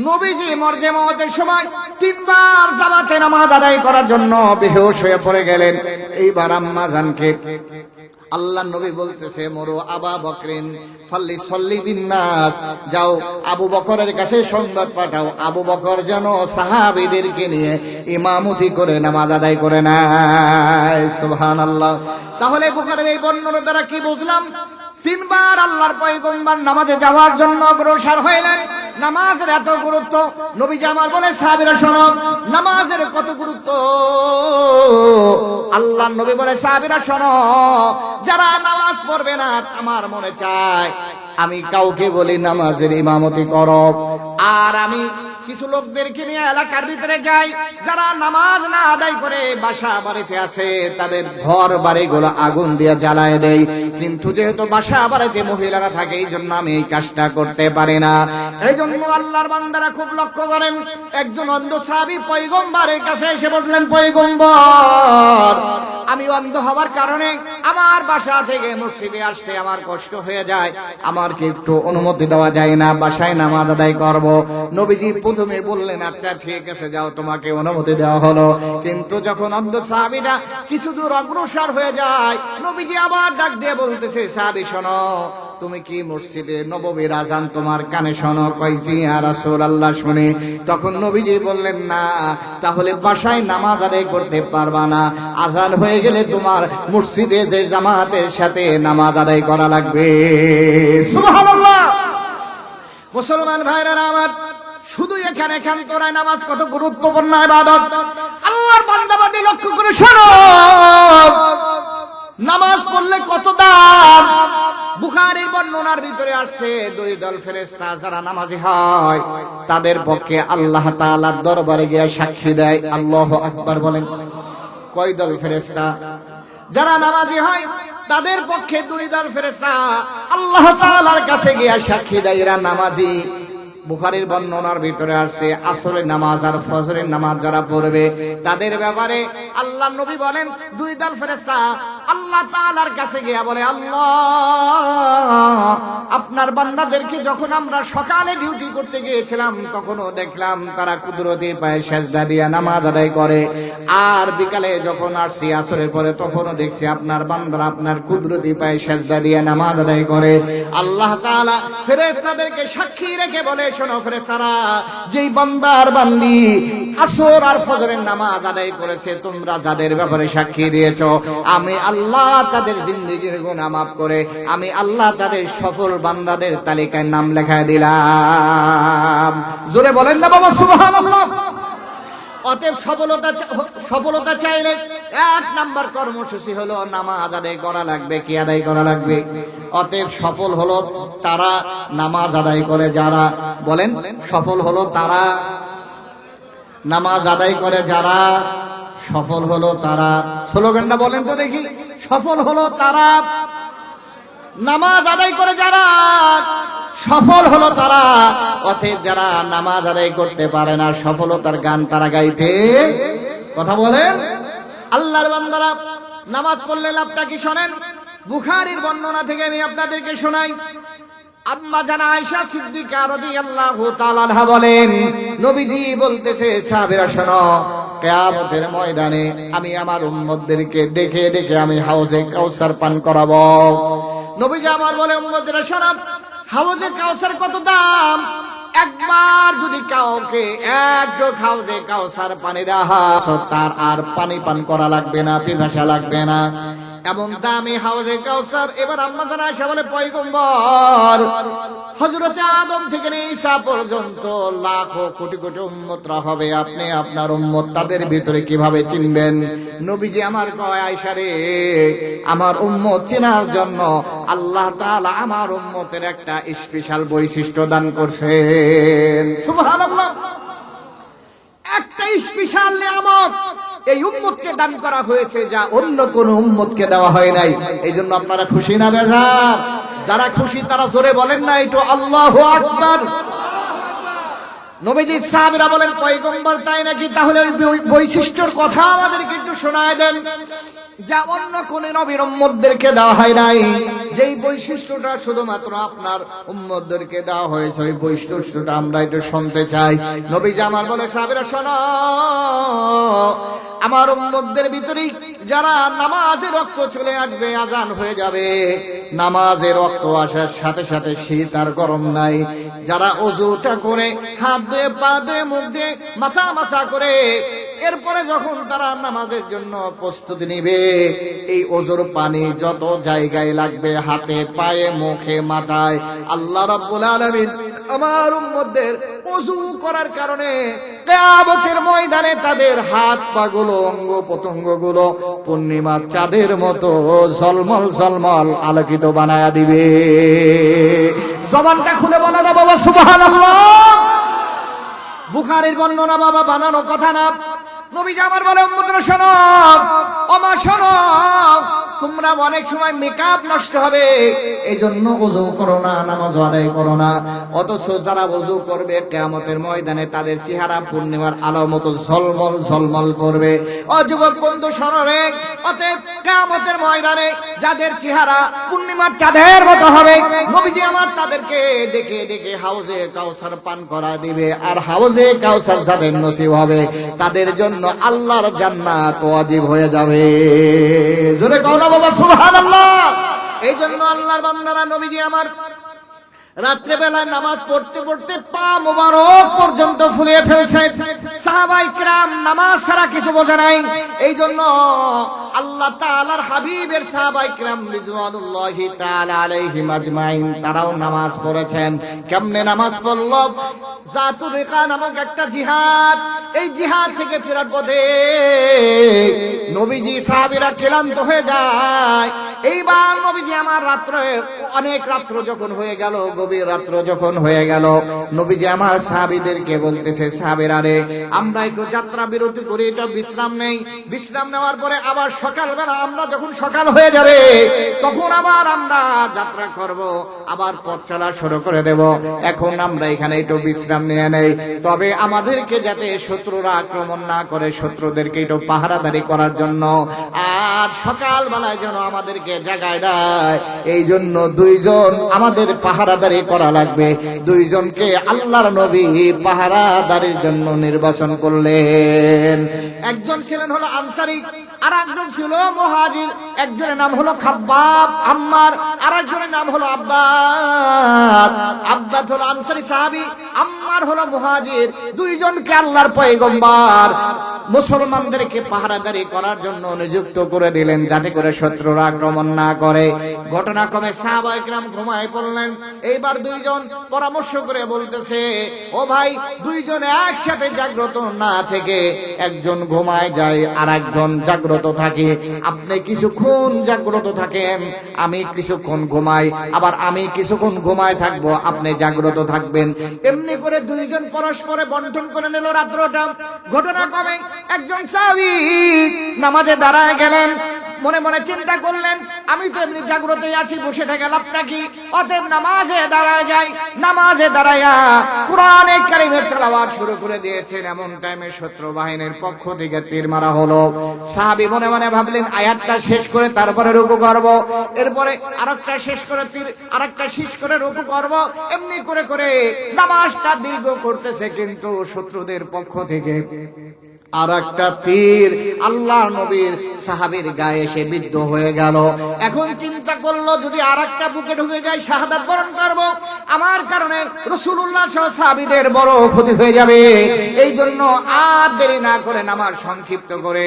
নবীজি মরজে মওতের সময় তিনবার জামাতে নামাজ আদায় করার জন্য বেহুশ হয়ে পড়ে গেলেন। এইবার আম্মা জানকে আল্লাহ নবী বলতেছে, মরো আবা বকরিন ফাল্লি সল্লি বিন্নাস, যাও আবু বকরের কাছে সংবাদ পাঠাও, আবু বকর যেন সাহাবীদেরকে নিয়ে ইমামতি করে নামাজ আদায় করে নেয়। সুবহানাল্লাহ। তাহলে বুখারীর এই বর্ণনা দ্বারা কি বুঝলাম? তিনবার আল্লাহর পয়গম্বর নামাজে যাওয়ার জন্য অগ্রসর হইলেন। নামাজের এত গুরুত্ব। নবীজি আমার বলে, সাহাবীরা শোনো, নামাজের কত গুরুত্ব। আল্লাহর নবী বলে, সাহাবীরা শোনো, যারা নামাজ পড়বে না, আমার মনে চায় আমি কাউকে বলি নামাজের ইমামতি করো, আর আমি কিছু লোকদেরকে নিয়ে এলাকার ভিতরে যাই, যারা নামাজ না আদায় করে বাসা বাড়িতে আছে, তাদের ঘর বাড়িগুলো আগুন দিয়ে জ্বালায় দেয়। কিন্তু যেহেতু বাসা বাড়িতে মহিলারা থাকে, এই জন্য আমি এই কাজটা করতে পারি না। এই জন্য আল্লাহর বান্দারা খুব লক্ষ্য করেন, একজন অন্ধ সাহাবী পয়গম্বরের কাছে এসে বললেন, পয়গম্বর, আমি অন্ধ হওয়ার কারণে আমার বাসা থেকে মসজিদে আসতে আমার কষ্ট হয়ে যায়, আমার কি একটু অনুমতি দেওয়া যায় না? বাসায় নামাজ আদায় করব। নবীজি প্রথমে বললেন, আচ্ছা ঠিক আছে, যাও, তোমাকে অনুমতি দেওয়া হলো। কিন্তু যখন অন্ধ সাহাবীরা কিছু দূর অগ্রসর হয়ে যায়, নবীজি আবার ডাক দিয়ে বলতেছে, সাহাবী শোনো, তুমি কি মসজিদে নববীর আযান তোমার কানে শোনো? কইছি ইয়া রাসূলুল্লাহ শুনি। তখন নবীজি বললেন, না, তাহলে বাসায় নামাজ আদায় করতে পারবা না, আযান হয়ে গেলে তোমার মসজিদে যে জামাতের সাথে নামাজ আদায় করা লাগবে। সুবহানাল্লাহ। মুসলমান ভাইরা আমার, শুধু এখানে তোরাই নামাজ কত গুরুত্বপূর্ণ ইবাদত। আল্লাহর বান্দাবান্দি লক্ষ্য করে শোনো, নামাজ পড়লে কত দাম। বুখারীর বর্ণনার ভিতরে আসছে দুই দল ফেরেশতা যারা নামাজি হয় তাদের পক্ষে আল্লাহ তাআলার দরবারে গিয়ে সাক্ষী দেয়। আল্লাহু আকবার বলেন। কয় দল ফেরেশতা? যারা নামাজি হয় তাদের পক্ষে দুই দল ফেরেশতা আল্লাহ তাআলার কাছে গিয়ে সাক্ষী দেয় এরা নামাজি। বুখারীর বর্ণনার ভিতরে আসছে আসরের নামাজ আর ফজরের নামাজ যারা পড়বে তাদের ব্যাপারে আল্লাহ নবী বলেন দুই দল ফেরেশতা আল্লাহ তাআলার কাছে গিয়ে বলে, আল্লাহ আপনার বান্দাদেরকে যখন আমরা সকালে ডিউটি করতে গিয়েছিলাম তখনও দেখলাম তারা কুদরতি পায়ে সেজদা দিয়ে নামাজ আদায় করে, আর বিকালে যখন আসছি আসরের পরে তখনও দেখছি আপনার বান্দারা আপনার কুদরতি পায়ে সেজদা দিয়ে নামাজ আদায় করে। আল্লাহ তাআলা ফেরেশতাদেরকে সাক্ষী রেখে বলে, শোনো ফেরেশতারা, যেই বান্দার বান্দি আসর আর ফজরের নামাজ আদায় করেছে তোমরা যাদের ব্যাপারে সাক্ষী দিয়েছো, আমি আল্লাহ তাদের জিন্দেগির গুনাহ মাফ করে আমি আল্লাহ তাদের সফল বান্দাদের তালিকায় নাম লেখায় দিলাম। জোরে বলেন না বাবা সুবহানাল্লাহ। অতএব সফলতা চাইলে এক নাম্বার কর্মসূচি হলো নামাজ আদায় করা লাগবে। কি আদায় করা লাগবে? অতএব সফল হলো তারা নামাজ আদায় করে যারা, বলেন সফল হলো তারা নামাজ আদায় করে যারা, সফল হলো তারা। স্লোগানটা বলেন তো দেখি। সফল হলো তারা নামাজ আদায় করে যারা, সফল হলো তারা। অতএব যারা নামাজ আদায় করতে পারে না সফলতার গান তারা গাইতে, কথা বলেন। আল্লাহর বান্দারা নামাজ পড়লে লাভটা কি শোনেন। বুখারীর বর্ণনা থেকে আমি আপনাদেরকে শোনাই। আম্মা জানা আয়েশা সিদ্দিকা রাদিয়াল্লাহু তাআলা আনহা বলেন, নবীজি বলতেছে, সাহাবীরা শোনো, কিয়ামতের ময়দানে আমি আমার উম্মতদেরকে ডেকে ডেকে আমি হাউজে কাউসার পান করাবো। নবীজি আমার বলে, উম্মতরা শোনো, হাউজে কাউসার কত দাম? একবার যদি কাউকে এক জগ হাউজে কাউসার পানি দেওয়া হয় তার আর পানি পান করা লাগবে না, পিপাসা লাগবে না, এমন দামি হাউজে কাউসার। এবার আম্মা জানা আয়েশা বলে, পয়গম্বর, হযরতে আদম থেকে ঈসা পর্যন্ত লাখো কোটি কোটি উম্মতরা হবে, আপনি আপনার উম্মত তাদের ভিতরে কিভাবে চিনবেন? নবীজি আমার কয়, আয়েশা রে, আমার উম্মত চেনার জন্য আল্লাহ তাআলা আমার উম্মতের একটা স্পেশাল বৈশিষ্ট্য দান করছেন। সুবহানাল্লাহ। একটা স্পেশাল নিয়ামত এই উম্মতকে দান করা হয়েছে যা অন্য কোন উম্মতকে দেওয়া হয় নাই। এই জন্য আপনারা খুশি না বেজার? যারা খুশি তারা জোরে বলেন না একটু আল্লাহু আকবার। নবীজি সাহাবীরা বলেন, পয়গম্বর তাই নাকি? তাহলে ওই বৈশিষ্ট্যের কথা আমাদেরকে একটু শোনায় দেন যা অন্য কোন নবীর উম্মতদেরকে দেওয়া হয় নাই। যেই বৈশিষ্ট্যটা শুধুমাত্র আপনার উম্মতদেরকে দেওয়া হয়েছে ওই বৈশিষ্ট্যটা আমরা একটু শুনতে চাই। নবীজি আমার বলে, সাহাবীরা শোনো, আমার উম্মতদের ভিতরে যারা নামাজে রক্ত চলে আসবে, আজান হয়ে যাবে, নামাজে রক্ত আসার সাথে সাথে শীত আর গরম নাই, যারা ওযুটা করে হাত ধুয়ে পা ধুয়ে মুখ দিয়ে মাথা মাসা করে এরপরে যখন তারা নামাজের জন্য প্রস্তুতি নিবে, এই ওযুর পানি যত জায়গায় লাগবে, হাতে পায়ে মুখে মাথায়, আল্লাহ রাব্বুল আলামিন আমার উম্মতদের ওযু করার কারণে কিয়ামতের ময়দানে তাদের হাত পা গুলো অঙ্গ প্রত্যঙ্গ গুলো পূর্ণিমার চাঁদের মতো ঝলমল ঝলমল আলোকিত বানায়া দিবে। জবানটা খুলে বলো না বাবা সুবহানাল্লাহ। বুখারীর বর্ণনা বাবা, বানানো কথা না। নবীজি আমার বলে, উম্মতরা শোনো, ওমা শোনো, তোমরা অনেক সময় মেকআপ নষ্ট হবে এই জন্য ওযু করো না, নামাজ আদায় করো না। অথচ যারা ওযু করবে কিয়ামতের ময়দানে তাদের চেহারা পূর্ণিমার আলোর মতো ঝলমল ঝলমল করবে। ও যুবক বন্ধু শোনো রে, অতএব কিয়ামতের ময়দানে যাদের চেহারা পূর্ণিমার চাঁদের মতো হবে, নবীজি আমার তাদেরকে ডেকে ডেকে হাউজে কাউসার পান করা দিবে। আর হাউজে কাউসার যাদের নসিব হবে তাদের জন্য আল্লাহর জান্নাত ওয়াজিব হয়ে যাবে। জোরে কও না বাবা সুবহানাল্লাহ। এই জন্য আল্লাহর বান্দারা, নবীজি আমার রাত্রে বেলায় নামাজ পড়তে পড়তে পা মোবারক পর্যন্ত ফুলিয়ে ফেলছে। সাহাবায়ে কিরাম নামাজ ছাড়া কিছু বোঝে নাই। এই জন্য আল্লাহ তাআলার হাবিবের সাহাবায়ে কিরাম রিদওয়ানুল্লাহি তাআলা আলাইহিম আজমাইন তারাও নামাজ পড়েছেন। কেমনে নামাজ পড়ল? জাতুর রিকা নামক একটা জিহাদ, এই জিহাদ থেকে ফেরার পথে নবীজি সাহাবীরা ক্লান্ত হয়ে যায়। এইবার নবীজি আমার রাত্রে অনেক রাত্র যখন হয়ে গেল, গভীর রাত্র যখন হয়ে গেল, নবীজি আমার সাহাবীদেরকে বলতেছে, সাহাবীরা রে, আমরা একটু যাত্রা বিরতি করি, এটা বিশ্রাম নেই। বিশ্রাম নেওয়ার পরে আবার সকালবেলা আমরা যখন সকাল হয়ে যাবে তখন আবার আমরা যাত্রা করব, আবার পথ চলা শুরু করে দেব। এখন আমরা এখানে একটু বিশ্রাম নিয়ে নেই, তবে আমাদেরকে যাতে শত্রুরা আক্রমণ না করে, শত্রুদেরকে একটু পাহারাদারি করার জন্য, আর সকালবেলায় যেন আমাদেরকে জাগায় দেয়, এই জন্য দুইজন আমাদের পাহারাদারি করা লাগবে। দুইজনকে আল্লাহর নবী পাহারাদারির জন্য নির্বাচন করলেন। একজন ছিলেন হলো আনসারী, আর একজন ছিল মুহাজির। একজনের নাম হলো খাব্বাব আম্মার, আর একজনের নাম হলো আব্বাদ। আব্বাদ হলো আনসারী সাহাবী, আম্মার হলো মুহাজির। দুইজনকে আল্লাহর পয়গম্বর মুসলমানদেরকে পাহারাদারি করার জন্য নিযুক্ত করে দিলেন, যাতে করে শত্রুরা আক্রমণ না করে। ঘটনাক্রমে সাহাবায়ে কেরাম ঘুমায় পড়লেন। এইবার দুইজন পরামর্শ করে বলতেছে, ও ভাই, দুইজন একসাথে জাগ্রত না থেকে একজন ঘুমায় যায় আর একজন জাগ্রত থাকে। আপনি কিছুক্ষণ জাগ্রত থাকেন, আমি কিছুক্ষণ ঘুমাই, আবার আমি কিছুক্ষণ ঘুমায় থাকবো, আপনি জাগ্রত থাকবেন। এমনি করে দুইজন পরস্পরে বন্টন করে নিল রাত্রটা। ঘটনাক্রমে একজন সাহাবী নামাজে দাঁড়ায় গেলেন। মনে মনে চিন্তা করলেন, আমি তো এমনি জাগ্রতই আছি, বসে থেকে লাভটা কি? অতএব নামাজে দাঁড়ায় যাই। নামাজে দাঁড়াইয়া কুরআনে কারীমের তেলাওয়াত শুরু করে দিয়েছেন। এমন টাইমে শত্রু বাহিনীর পক্ষ থেকে তীর মারা হলো। সাহাবী মনে মনে ভাবলেন, আয়াতটা শেষ করে তারপরে রুকু করব, এরপরে আরেকটা শেষ করে তীর, আরেকটা শেষ করে রুকু করব। এমনি করে করে নামাজটা দীর্ঘ করতেছে, কিন্তু শত্রুদের পক্ষ থেকে আর একটা তীর আল্লাহর নবীর সাহাবীর গায়ে এসে বিদ্ধ হয়ে গেল। এখন চিন্তা করলো, যদি আর একটা বুকে ঢুকে যায়, শাহাদাত বরণ করব, আমার কারণে রাসূলুল্লাহ সহ সাহাবীদের বড় ক্ষতি হয়ে যাবে। এই জন্য আর দেরি না করে নামাজ সংক্ষিপ্ত করে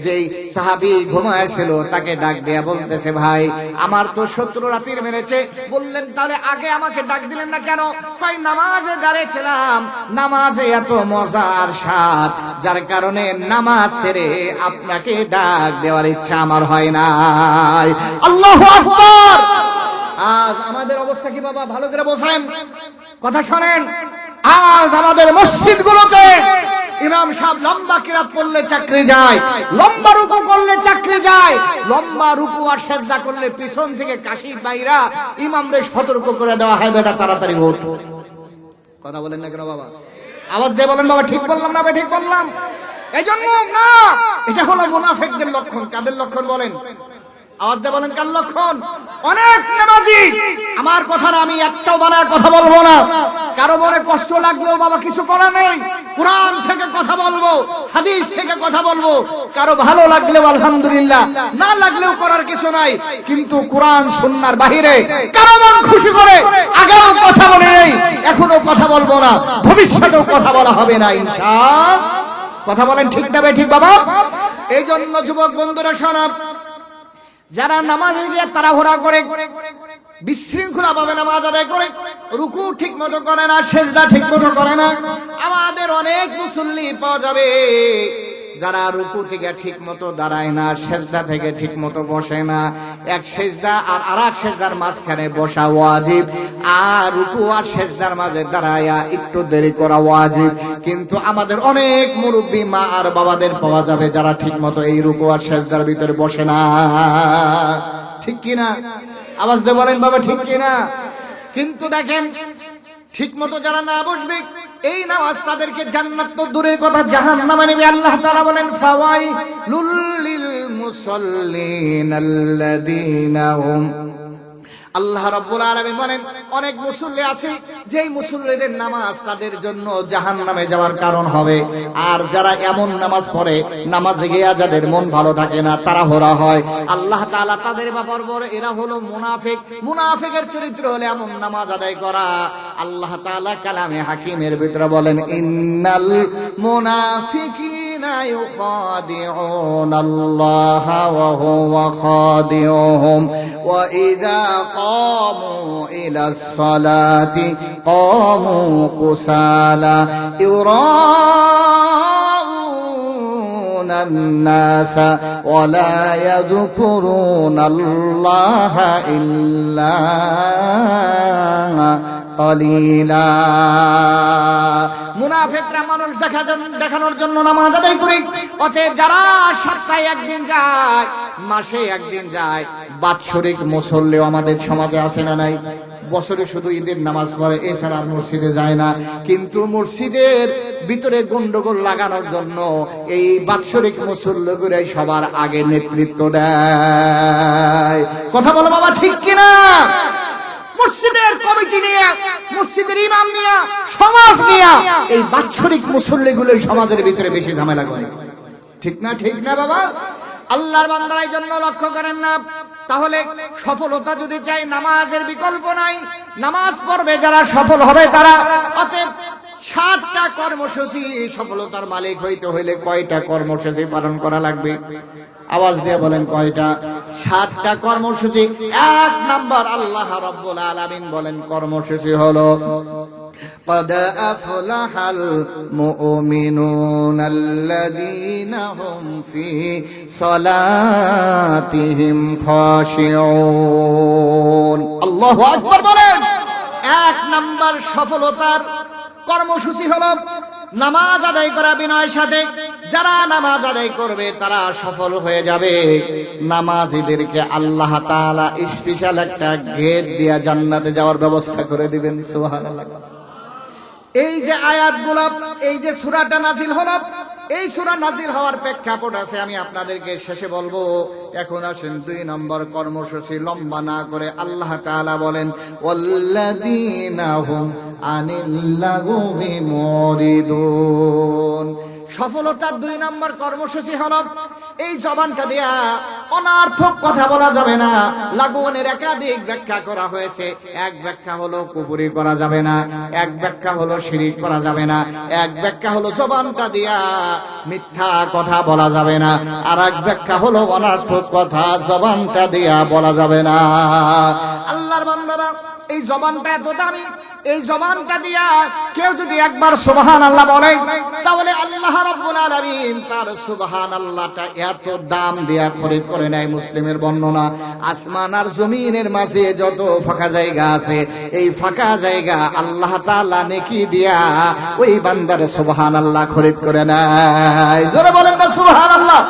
যেই সাহাবী ঘুমায়েছিল তাকে ডাক দেয়া বলতেছে, ভাই, আমার তো শত্রুরা তীর মেরেছে। বললেন, তাহলে আগে আমাকে ডাক দিলেন না কেন? কই, নামাজে দাঁড়িয়েছিলাম, নামাজে এত মজা আর স্বাদ, যার কারণে নামাজ ছেড়ে আপনাকে ডাক দেওয়ার ইচ্ছা আমার হয় নাই। আল্লাহু আকবার। আজ আমাদের অবস্থা কি বাবা? ভালো করে বসেন, কথা শোনেন। আজ আমাদের মসজিদগুলোতে ইমাম সাহেব লম্বা কিরাত পড়লে চাকরি যায়, লম্বা রুকু করলে চাকরি যায়, লম্বা রুকু আর সিজদা করলে পিছন থেকে কাশি বাইরা ইমামদের সতর্ক করে দেওয়া হয়, বেটা তাড়াতাড়ি ওঠ। কথা বলেন না কেন বাবা? আওয়াজ দিয়ে বলেন বাবা, ঠিক বললাম না? ঠিক বললাম? এই জন্য না, এটা হলো মুনাফিকদের লক্ষণ। কাদের লক্ষণ বলেন? আওয়াজ দিয়ে বলেন, কার লক্ষণ? অনেক নামাজি, আমার কথা না, আমি একটাও বানায় কথা বলবো না। কারো মনে কষ্ট লাগলেও বাবা কিছু করার নেই, কোরআন থেকে কথা বলবো, হাদিস থেকে কথা বলবো। কারো ভালো লাগলেও আলহামদুলিল্লাহ, না লাগলেও করার কিছু নাই। কিন্তু কোরআন সুন্নাহর বাহিরে কারো মন খুশি করে আগেও কথা বলে নেই, এখনো কথা বলবো না, ভবিষ্যতেও কথা বলা হবে না ইনশাআল্লাহ। কথা বলেন ঠিক না ঠিক বাবা? এই জন্য যুবক বন্ধুরা শোনো, যারা নামাজে গিয়ে তাড়াহুড়া করে, বিশৃঙ্খলা ভাবে নামাজ আদায় করে, রুকু ঠিক মতো করে না, সেজদা ঠিক মতো করে না, আমাদের অনেক মুসল্লি পাওয়া যাবে যারা রুকু থেকে ঠিক মতো দাঁড়ায় না, সেজদা থেকে ঠিক মতো বসে না। এক সেজদা আর আরেক সেজদার মাঝখানে বসা ওয়াজিব, আর রুকু আর সেজদার মাঝে দাঁড়ায়া একটু দেরি করা ওয়াজিব। কিন্তু আমাদের অনেক মুরব্বী মা আর বাবাদের পাওয়া যাবে যারা ঠিক মতো এই রুকু আর সেজদার ভিতরে বসে না। ঠিক কিনা? আওয়াজ দিয়ে বলেন বাবা, ঠিক কিনা? কিন্তু দেখেন, ঠিক মতো যারা না বসবে, এই নামাজ তাদেরকে জান্নাত তো দূরের কথা জাহান্নামে নেবে। আল্লাহ তাআলা বলেন, ফাওয়াইলুল লিল মুসাল্লিন আল্লাযীনা হুম, আল্লাহ রাব্বুল আলামিন বলেন, অনেক মুসল্লি আছে যেই মুসল্লিদের নামাজ তাদের জন্য জাহান্নামে যাওয়ার কারণ হবে। আর যারা এমন নামাজ পড়ে, নামাজে গিয়ে যাদের মন ভালো থাকে না, তাড়াহুড়া হয়, আল্লাহ তাআলা তাদের ব্যাপার বলে এরা হলো মুনাফিক। মুনাফিকের চরিত্র হলো এমন নামাজ আদায় করা। আল্লাহ তাআলা কালামে হাকিমের ভিতরে বলেন, ইন্নাল মুনাফিকিনা ইউখাদিউনাল্লাহা ওয়া হুয়া খাদিউহুম ওয়া ইযা قاموا إلى الصلاة قاموا كسالى يراءون الناس ولا يذكرون الله إلا قليلا মুনাফিকরা মানুষ দেখানোর জন্য নামাজ আদায় করে, অতএব যারা সপ্তাহে একদিন যায়, মাসে একদিন যায়, বাৎসরিক মুসল্লিও আমাদের সমাজে আছে না নাই? বছরে শুধু ঈদের নামাজ পড়ে, এছাড়া আর মসজিদে যায় না। কিন্তু মসজিদের ভিতরে গন্ডগোল লাগানোর জন্য এই বাৎসরিক মুসল্লিগুলাই সবার আগে নেতৃত্ব দেয়। কথা বলো বাবা, ঠিক কিনা? মসজিদের কমিটি নিয়ে, মসজিদের ইমাম নিয়ে, সমাজ নিয়ে এই বাৎসরিক মুসল্লিগুলোই সমাজের ভিতরে বেশি ঝামেলা করে। ঠিক না? ঠিক না বাবা? আল্লাহর বান্দারা এই জন্য লক্ষ্য করেন না। তাহলে সফলতা যদি চাই, নামাজের বিকল্প নাই। নামাজ পড়বে যারা, সফল হবে তারা। অতএব 7টা কর্মসূচি, সফলতার মালিক হইতে হইলে কয়টা কর্মসূচি পালন করা লাগবে? আওয়াজ দিয়ে বলেন কয়টা? 7টা কর্মসূচি। 1 নাম্বার, আল্লাহ রাব্বুল আলামিন বলেন কর্মসূচি হলো قد أفلح المؤمنون الذين هم في صلاتهم خاشعون। আল্লাহু আকবার বলেন। 1 নাম্বার সফলতার কর্মসূচি হলো নামাজ আদায় করা বিনয়ের সাথে। যারা নামাজ আদায় করবে তারা সফল হয়ে যাবে। নামাজীদেরকে আল্লাহ তাআলা স্পেশাল একটা গেট দিয়া জান্নাতে যাওয়ার ব্যবস্থা করে দিবেন। সুবহানাল্লাহ। এই যে আয়াতগুলো, এই যে সূরাটা নাজিল হলো, এই সূরা নাজিল হওয়ার প্রেক্ষাপট আছে, আমি আপনাদেরকে শেষে বলবো। এখন আসেন 2 নম্বর কর্মসূচি, লম্বা না করে আল্লাহ তাআলা বলেন ওয়াল্লাযীনা হুম আনিল লাগবি মুরিদুন। সফলতার 2 নম্বর কর্মসূচি হলো এই জবানটা দিয়া অনার্থক কথা বলা যাবে না। লাগনের একাধিক ব্যাখ্যা করা হয়েছে। এক ব্যাখ্যা হলো কুফরি করা যাবে না, এক ব্যাখ্যা হলো শিরিক করা যাবে না, এক ব্যাখ্যা হলো জবানটা দিয়া মিথ্যা কথা বলা যাবে না, আর এক ব্যাখ্যা হলো অনার্থক কথা জবানটা দিয়া বলা যাবে না। আল্লাহর বান্দারা, এই জবানটা এত দামি, এই জবানটা দিয়া কেউ যদি একবার সুবহানাল্লাহ বলে, তাহলে আল্লাহ রাব্বুল আলামিন তার সুবহানাল্লাহটা এত দাম দিয়া খরিদ করে নেয়। মুসলিমের বর্ণনা, আসমান আর জমিনের মাঝে যত ফাঁকা জায়গা আছে, এই ফাঁকা জায়গা আল্লাহ তাআলা নেকি দিয়া ওই বান্দার সুবহানাল্লাহ খরিদ করে নেয়। জোরে বলেন না সুবহানাল্লাহ।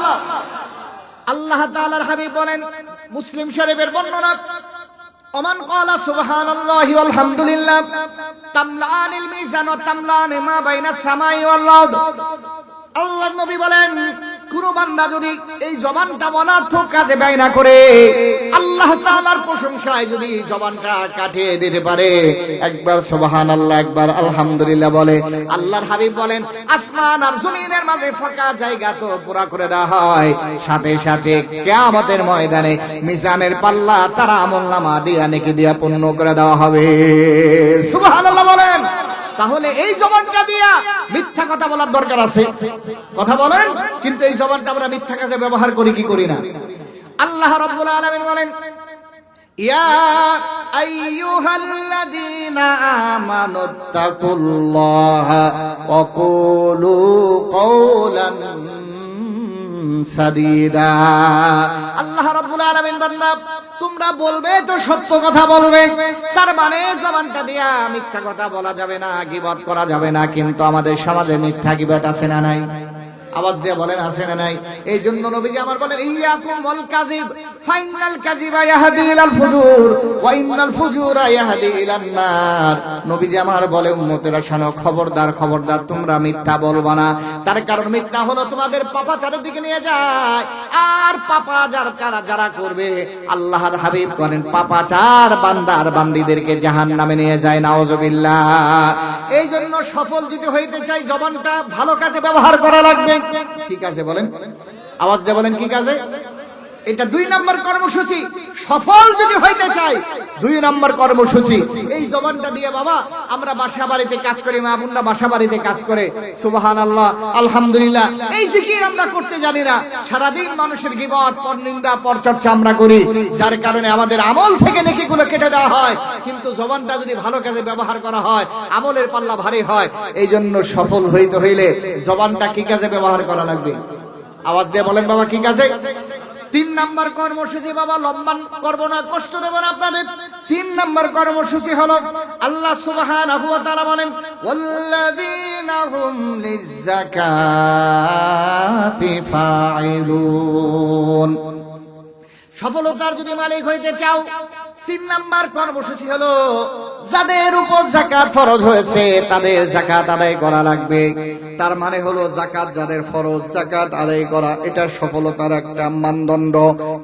আল্লাহ তাআলার হাবিব বলেন, মুসলিম শরীফের বর্ণনা, ওমান ক্বালা সুবহানাল্লাহি ওয়াল হামদুলিল্লাহ তামলানিল মিজান ওয়া তামলানি মা বাইনাস সামাই ওয়াল আরদ। আল্লাহর নবী বলেন, কোন বান্দা যদি এই জবানটা অনর্থক কাজে ব্যয় না করে, আল্লাহ তাআলার প্রশংসায় যদি জবানটা কাটিয়ে দিতে পারে, একবার সুবহানাল্লাহ, একবার আলহামদুলিল্লাহ বলে, আল্লাহর হাবিব বলেন আসমান আর জমিনের মাঝে ফাঁকা জায়গা তো পুরা করে দেওয়া হয়, সাথে সাথে কিয়ামতের ময়দানে মিজানের পাল্লা তার আমলনামা দিয়া নেকি দিয়া পূর্ণ করে দেওয়া হবে। সুবহানাল্লাহ বলেন। তাহলে এই জবানটা দিয়া মিথ্যা কথা বলার দরকার আছে? কথা বলেন। কিন্তু এই জবানটা আমরা মিথ্যা কাজে ব্যবহার করি কি করি না? আল্লাহ রাব্বুল আলামিন বলেন, ইয়া আইয়ুহাল্লাযীনা আমানুত্তাকুল্লাহা ওয়া কুলু কওলান সাদীদা। আল্লাহ রাব্বুল আলামিন বান্দা, তোমরা বলবে তো সত্য কথা বলবে, তার মানে জবানটা দিয়া মিথ্যা কথা বলা যাবে না, গীবত করা যাবে না। কিন্তু আমাদের সমাজে মিথ্যা গীবত আছে না নাই? আওয়াজ দিয়ে বলেন আছে না নাই? এই জন্য নবীজি আমার বলেন, ইয়াকুম ওয়াল কাযিব ফাইনাল কাযিবা ইয়াহদি ইলাল ফুজুর ওয়া ইন্নাল ফুজুরা ইয়াহদি ইলান নার। নবীজি আমার বলে, উম্মতেরা শোনো, খবরদার খবরদার, তোমরা মিথ্যা বলবা না। তার কারণ মিথ্যা হলো তোমাদের পাপাচারের দিকে নিয়ে যায়, আর পাপাচার যারা করবে, আল্লাহর হাবিব বলেন, পাপাচার বান্দার বান্দীদেরকে জাহান্নামে নিয়ে যায়। নাউজুবিল্লাহ। এই জন্য সফল যদি হইতে চাই, জবানটা ভালো কাজে ব্যবহার করা লাগবে। ঠিক আছে বলেন, আওয়াজ দিয়ে বলেন কি কাজে? এটা 2 নম্বর কর্মসূচি। সফল যদি হইতে চাই, 2 নম্বর কর্মসূচি এই জবানটা দিয়ে। বাবা, আমরা বাসা বাড়িতে কাজ করি, মা বোনরা বাসা বাড়িতে কাজ করে, সুবহানাল্লাহ, আলহামদুলিল্লাহ, এই জিকির আমরা করতে জানি না। সারাদিন মানুষের গীবত, পরনিন্দা, পরচর্চা আমরা করি, যার কারণে আমাদের আমল থেকে নেকিগুলো কেটে দেওয়া হয়। কিন্তু জবানটা যদি ভালো কাজে ব্যবহার করা হয়, আমলের পাল্লা ভারী হয়। এই জন্য সফল হইতে হইলে জবানটা কি কাজে ব্যবহার করা লাগবে? আওয়াজ দিয়ে বলেন বাবা কি কাজে? 3 নাম্বার কর্মসূচি বাবা, লম্বা করব না, কষ্ট দেব না আপনাদের। 3 নাম্বার কর্মসূচি হলো আল্লাহ সুবহানাহু ওয়া তাআলা বলেন ওয়াল্লাযীনা হুম লিয-যাকাতি ফাঈলুন। সফলতার যদি মালিক হইতে চাও, 3 নাম্বার কর্মসূচি হলো যাদের উপর যাকাত ফরজ হয়েছে তাদের যাকাত আদায় করা লাগবে। তার মানে হলো যাকাত যাদের ফরজ, যাকাত আদায় করা এটা সফলতার একটা মানদণ্ড।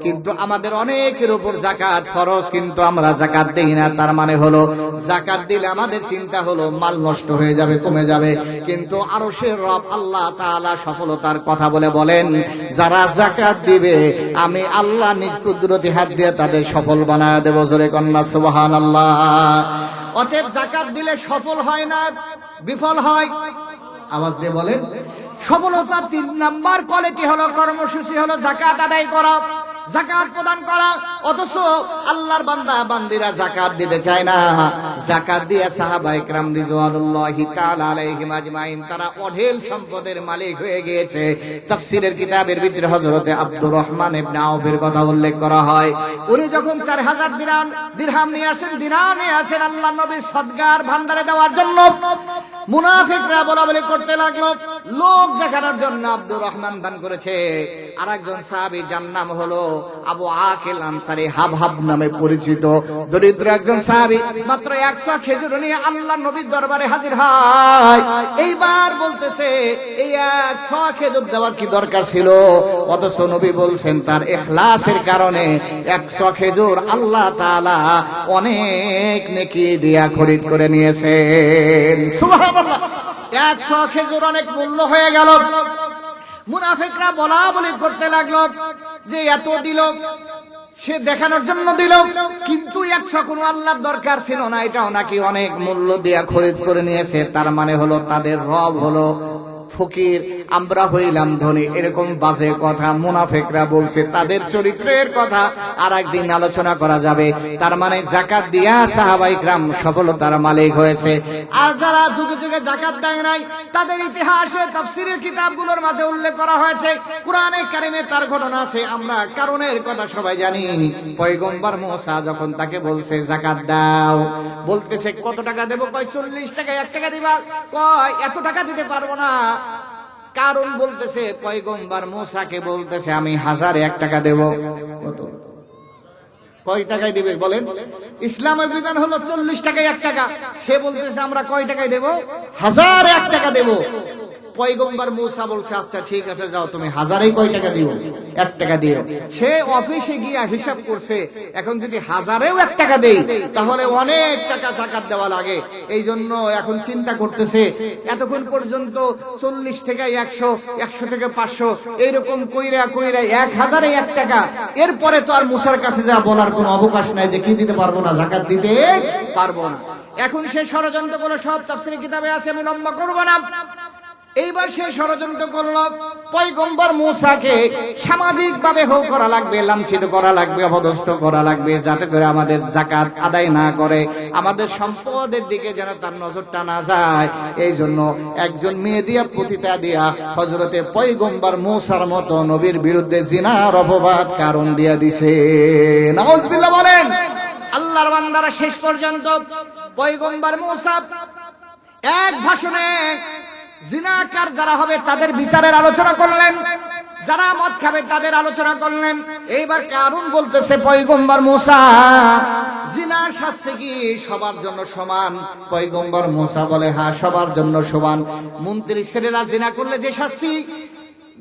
কিন্তু আমাদের অনেকের উপর যাকাত ফরজ কিন্তু আমরা যাকাত দেই না। তার মানে হলো যাকাত দিলে আমাদের চিন্তা হলো মাল নষ্ট হয়ে যাবে, কমে যাবে। কিন্তু আরশের রব আল্লাহ তাআলা সফলতার কথা বলেন যারা যাকাত দিবে আমি আল্লাহ নিজ কুদরতি হাত দিয়ে তাদের সফল বানায় দেব। জোরে কন্না সুবহানাল্লাহ। অতএব যাকাত দিলে সফল হয় না, বিফল হয়। আওয়াজ দিয়ে বলেন সফলতার 3 নাম্বার কোয়ালিটি হলো, কর্মসূচি হলো যাকাত আদায় করা, যাকাত প্রদান করা। অথচ আল্লাহর বান্দা বান্দিরা যাকাত দিতে চায় না। যাকাত দিয়ে সাহাবায়ে কেরাম রিজওয়ানুল্লাহি তাআলা আলাইহিম আজমাইন তারা অঢেল সম্পদের মালিক হয়ে গিয়েছে। তাফসীরের কিতাবের ভিতরে হযরতে আব্দুর রহমান ইবনে আউফের কথা উল্লেখ করা হয়। উনি যখন 4000 দিরহাম নিয়ে আসেন, দিনার নিয়ে আসেন আল্লাহর নবীর সদকার ভান্ডারে দেওয়ার জন্য, মুনাফিকরা বলাবলি করতে লাগলো লোক দেখানোর জন্য আব্দুর রহমান দান করেছে। আরেকজন সাহাবী যার নাম হলো আবু আকিল আনসারী, হাবহাব নামে পরিচিত দরিদ্র একজন সাহাবী, মাত্র 100 খেজুর নিয়ে আল্লাহর নবীর দরবারে হাজির হয়। এইবার বলতেছে এই 100 খেজুর দেওয়ার কি দরকার ছিল? অথচ নবী বলছেন তার ইখলাসের কারণে 100 খেজুর আল্লাহ তাআলা অনেক নেকি দিয়া খরিদ করে নিয়েছেন। সুবহানাল্লাহ। 100 খেজুর অনেক মূল্য হয়ে গেল। মুনাফিকরা বলাবলি করতে লাগলো যে এত দিল, সে দেখানোর জন্য দিল, কিন্তু 100 কোনো আল্লাহর দরকার ছিল না, এটাও নাকি অনেক মূল্য দিয়ে খরিদ করে নিয়েছে। তার মানে হলো তাদের রব হলো ফকির, আমরা হইলাম ধনী, এরকম বাজে কথা মুনাফিকরা বলছে। তাদের চরিত্রের কথা আর একদিন আলোচনা করা যাবে। তার মানে যাকাত দিয়া সাহাবায়ে কেরাম সফলতার মালিক হয়েছে। আর যারা যুগে যুগে যাকাত দেয় নাই তাদের ইতিহাসে তাফসীরের কিতাবগুলোর মাঝে উল্লেখ করা হয়েছে। কোরআনে কারিমে তার ঘটনা আছে। আমরা কারণের কথা সবাই জানি। পয়গম্বর মুসা যখন তাকে বলছে যাকাত দাও, বলতেছে কত টাকা দেব? কয় 40 টাকা, 1 টাকা দিবা? কয় এত টাকা দিতে পারবো না। কারণ বলতেছে পয়গম্বর মুসাকে বলতেছে আমি 1001 টাকা দেব। কত? কয় টাকায় দিবে বলেন? ইসলামের বিধান হলো 40 টাকায় 1 টাকা। সে বলতেছে আমরা কয় টাকায় দেব? 1001 টাকা দেব। পয়গম্বর মুসা বলছে আচ্ছা ঠিক আছে যাও, তুমি 1000 কয় টাকা দিও? 1 টাকা দিও। সে অফিসে গিয়া হিসাব করছে এখন যদি 1000এও 1 টাকা দেই তাহলে অনেক টাকা যাকাত দেওয়া লাগে। এই জন্য এখন চিন্তা করতেছে এতক্ষণ পর্যন্ত 40 থেকে 100, 100 থেকে 500 এইরকম কইরা 1000এ 1 টাকা। এরপরে তো আর মুসার কাছে যা বলার কোনো অবকাশ নাই যে কি দিতে পারবো না, যাকাত দিতে পারবো না। এখন সে ষড়যন্ত্র করে, সব তাফসীরের কিতাবে আছে, আমি লম্বা করব না। এইবার সে ষড়যন্ত্র করল পয়গম্বর মুসাকে সামাজিক ভাবে হোক করা লাগবে, লাঞ্ছিত করা লাগবে, অপদস্থ করা লাগবে, যাতে করে আমাদের যাকাত আদায় না করে, আমাদের সম্পদের দিকে যেন তার নজরটা না যায়। এই জন্য একজন মেয়ে দিয়া পতিতা দিয়া হযরতে পয়গম্বর মুসার মতো নবীর বিরুদ্ধে জিনার অপবাদ কারণ দিয়া দিছে। নাউজুবিল্লাহ বলেন। আল্লাহর বান্দারা শেষ পর্যন্ত পয়গম্বর মুসা এক ভাষণে জিনাকার যারা হবে তাদের বিচারের আলোচনা করলেন, যারা মদ খাবে তাদের আলোচনা করলেন। এইবার কারণ বলতেছে পয়গম্বর মুসা জিনার শাস্তি কি সবার জন্য সমান? পয়গম্বর মুসা বলে হ্যাঁ সবার জন্য সমান। মন্ত্রী ছেলেরা জিনা করলে যে শাস্তি,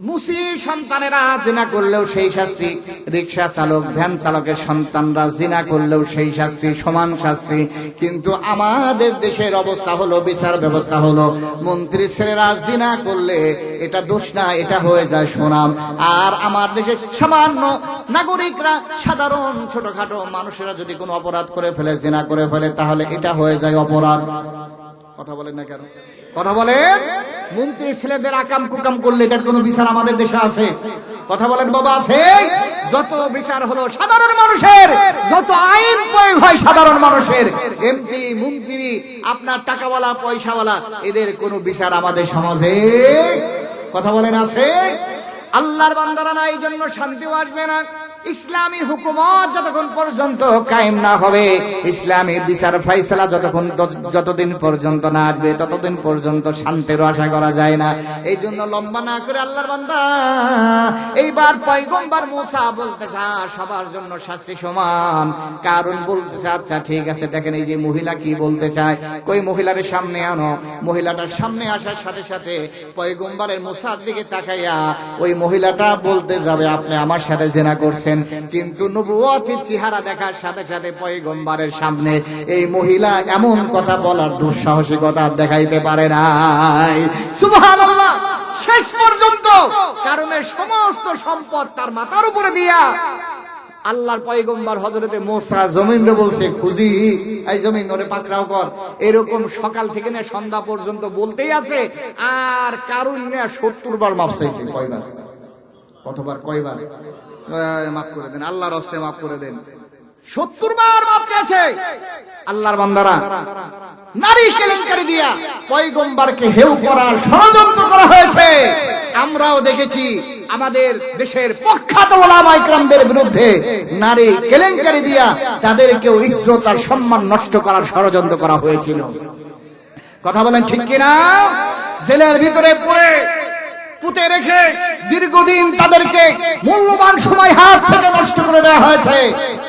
মুসি সন্তানেরা জিনা করলেও সেই শাস্তি, রিকশা চালক ভ্যান চালকের সন্তানরা জিনা করলেও সেই শাস্তি, সমান শাস্তি। কিন্তু আমাদের দেশের অবস্থা হলো, বিচার ব্যবস্থা হলো, মন্ত্রী ছেলেরা জিনা করলে এটা দোষ না, এটা হয়ে যায় সুনাম। আর আমার দেশের সামান্য নাগরিকরা, সাধারণ ছোটখাটো মানুষেরা যদি কোনো অপরাধ করে ফেলে, জিনা করে ফেলে, তাহলে এটা হয়ে যায় অপরাধ। কথা বলেন না কেন? কথা বলেন। মন্ত্রী ছেলেদের আকাম কুকাম করলে এটার কোন বিচার আমাদের দেশে আছে? কথা বলেন বাবা, আছে? যত বিচার হলো সাধারণ মানুষের, যত আইন প্রয়োগ হয় সাধারণ মানুষের, এমপি মন্ত্রী আপনার টাকাওয়ালা পয়সাওয়ালা, এদের কোনো বিচার আমাদের সমাজে, কথা বলেন, আছে? আল্লাহর বান্দারা না, এই জন্য শান্তিও আসবে না। ইসলামী হুকুমত যতক্ষণ পর্যন্ত কায়েম না হবে, ইসলামী বিচার ফাইসালা যতদিন পর্যন্ত না আসবে, ততদিন পর্যন্ত শান্তির আশা করা যায় না। এই জন্য লম্বা না করে আল্লাহর বান্দা এইবার পয়গম্বর মুসা বলতেছে সবার জন্য শাস্তি সমান। কারণ বলতেছে আচ্ছা ঠিক আছে, দেখেন এই যে মহিলা কি বলতে চায়, কই মহিলার সামনে আনো। মহিলাটার সামনে আসার সাথে সাথে পয়গম্বরের মুসার দিকে তাকাইয়া ওই মহিলাটা বলতে যাবে আপনি আমার সাথে জিনা করছেন, কিন্তু নবুয়তের চেহারা দেখার সাথে সাথে পয়গম্বরের সামনে এই মহিলা এমন কথা বলার দুঃসাহসিকতা দেখাইতে পারে নাই। সুবহানাল্লাহ। শেষ পর্যন্ত কারণে সমস্ত সম্পদ তার মাথার উপরে দিয়া আল্লাহর পয়গম্বর হযরতে মুসা জমিনরে বলছে খুঁজি, এই জমিন ওরে পাকড়াও কর। এরকম সকাল থেকে না সন্ধ্যা পর্যন্ত বলতেই আছে। আর কারণ না 70 বার মাফ চাইছে। কয়বার? কতবার? কয়বার? মাফ করে দেন, আল্লাহর রাস্তে মাফ করে দেন। 70 বার মাফ চেয়েছে। আল্লাহর বান্দারা নারী কেলেঙ্কারি দিয়া পয়গম্বরকে হেয় করার ষড়যন্ত্র করা হয়েছে। আমরাও দেখেছি আমাদের দেশের প্রখ্যাত ওলামা ইকরামদের বিরুদ্ধে নারী কেলেঙ্কারি দিয়া তাদেরকেও ইজ্জত আর সম্মান নষ্ট করার ষড়যন্ত্র করা হয়েছিল। কথা বলেন ঠিক কিনা? জেলের ভিতরে পুঁতে রেখে দীর্ঘদিন তাদেরকে মূল্যবান সময় হাত থেকে নষ্ট করে দেওয়া হয়েছে।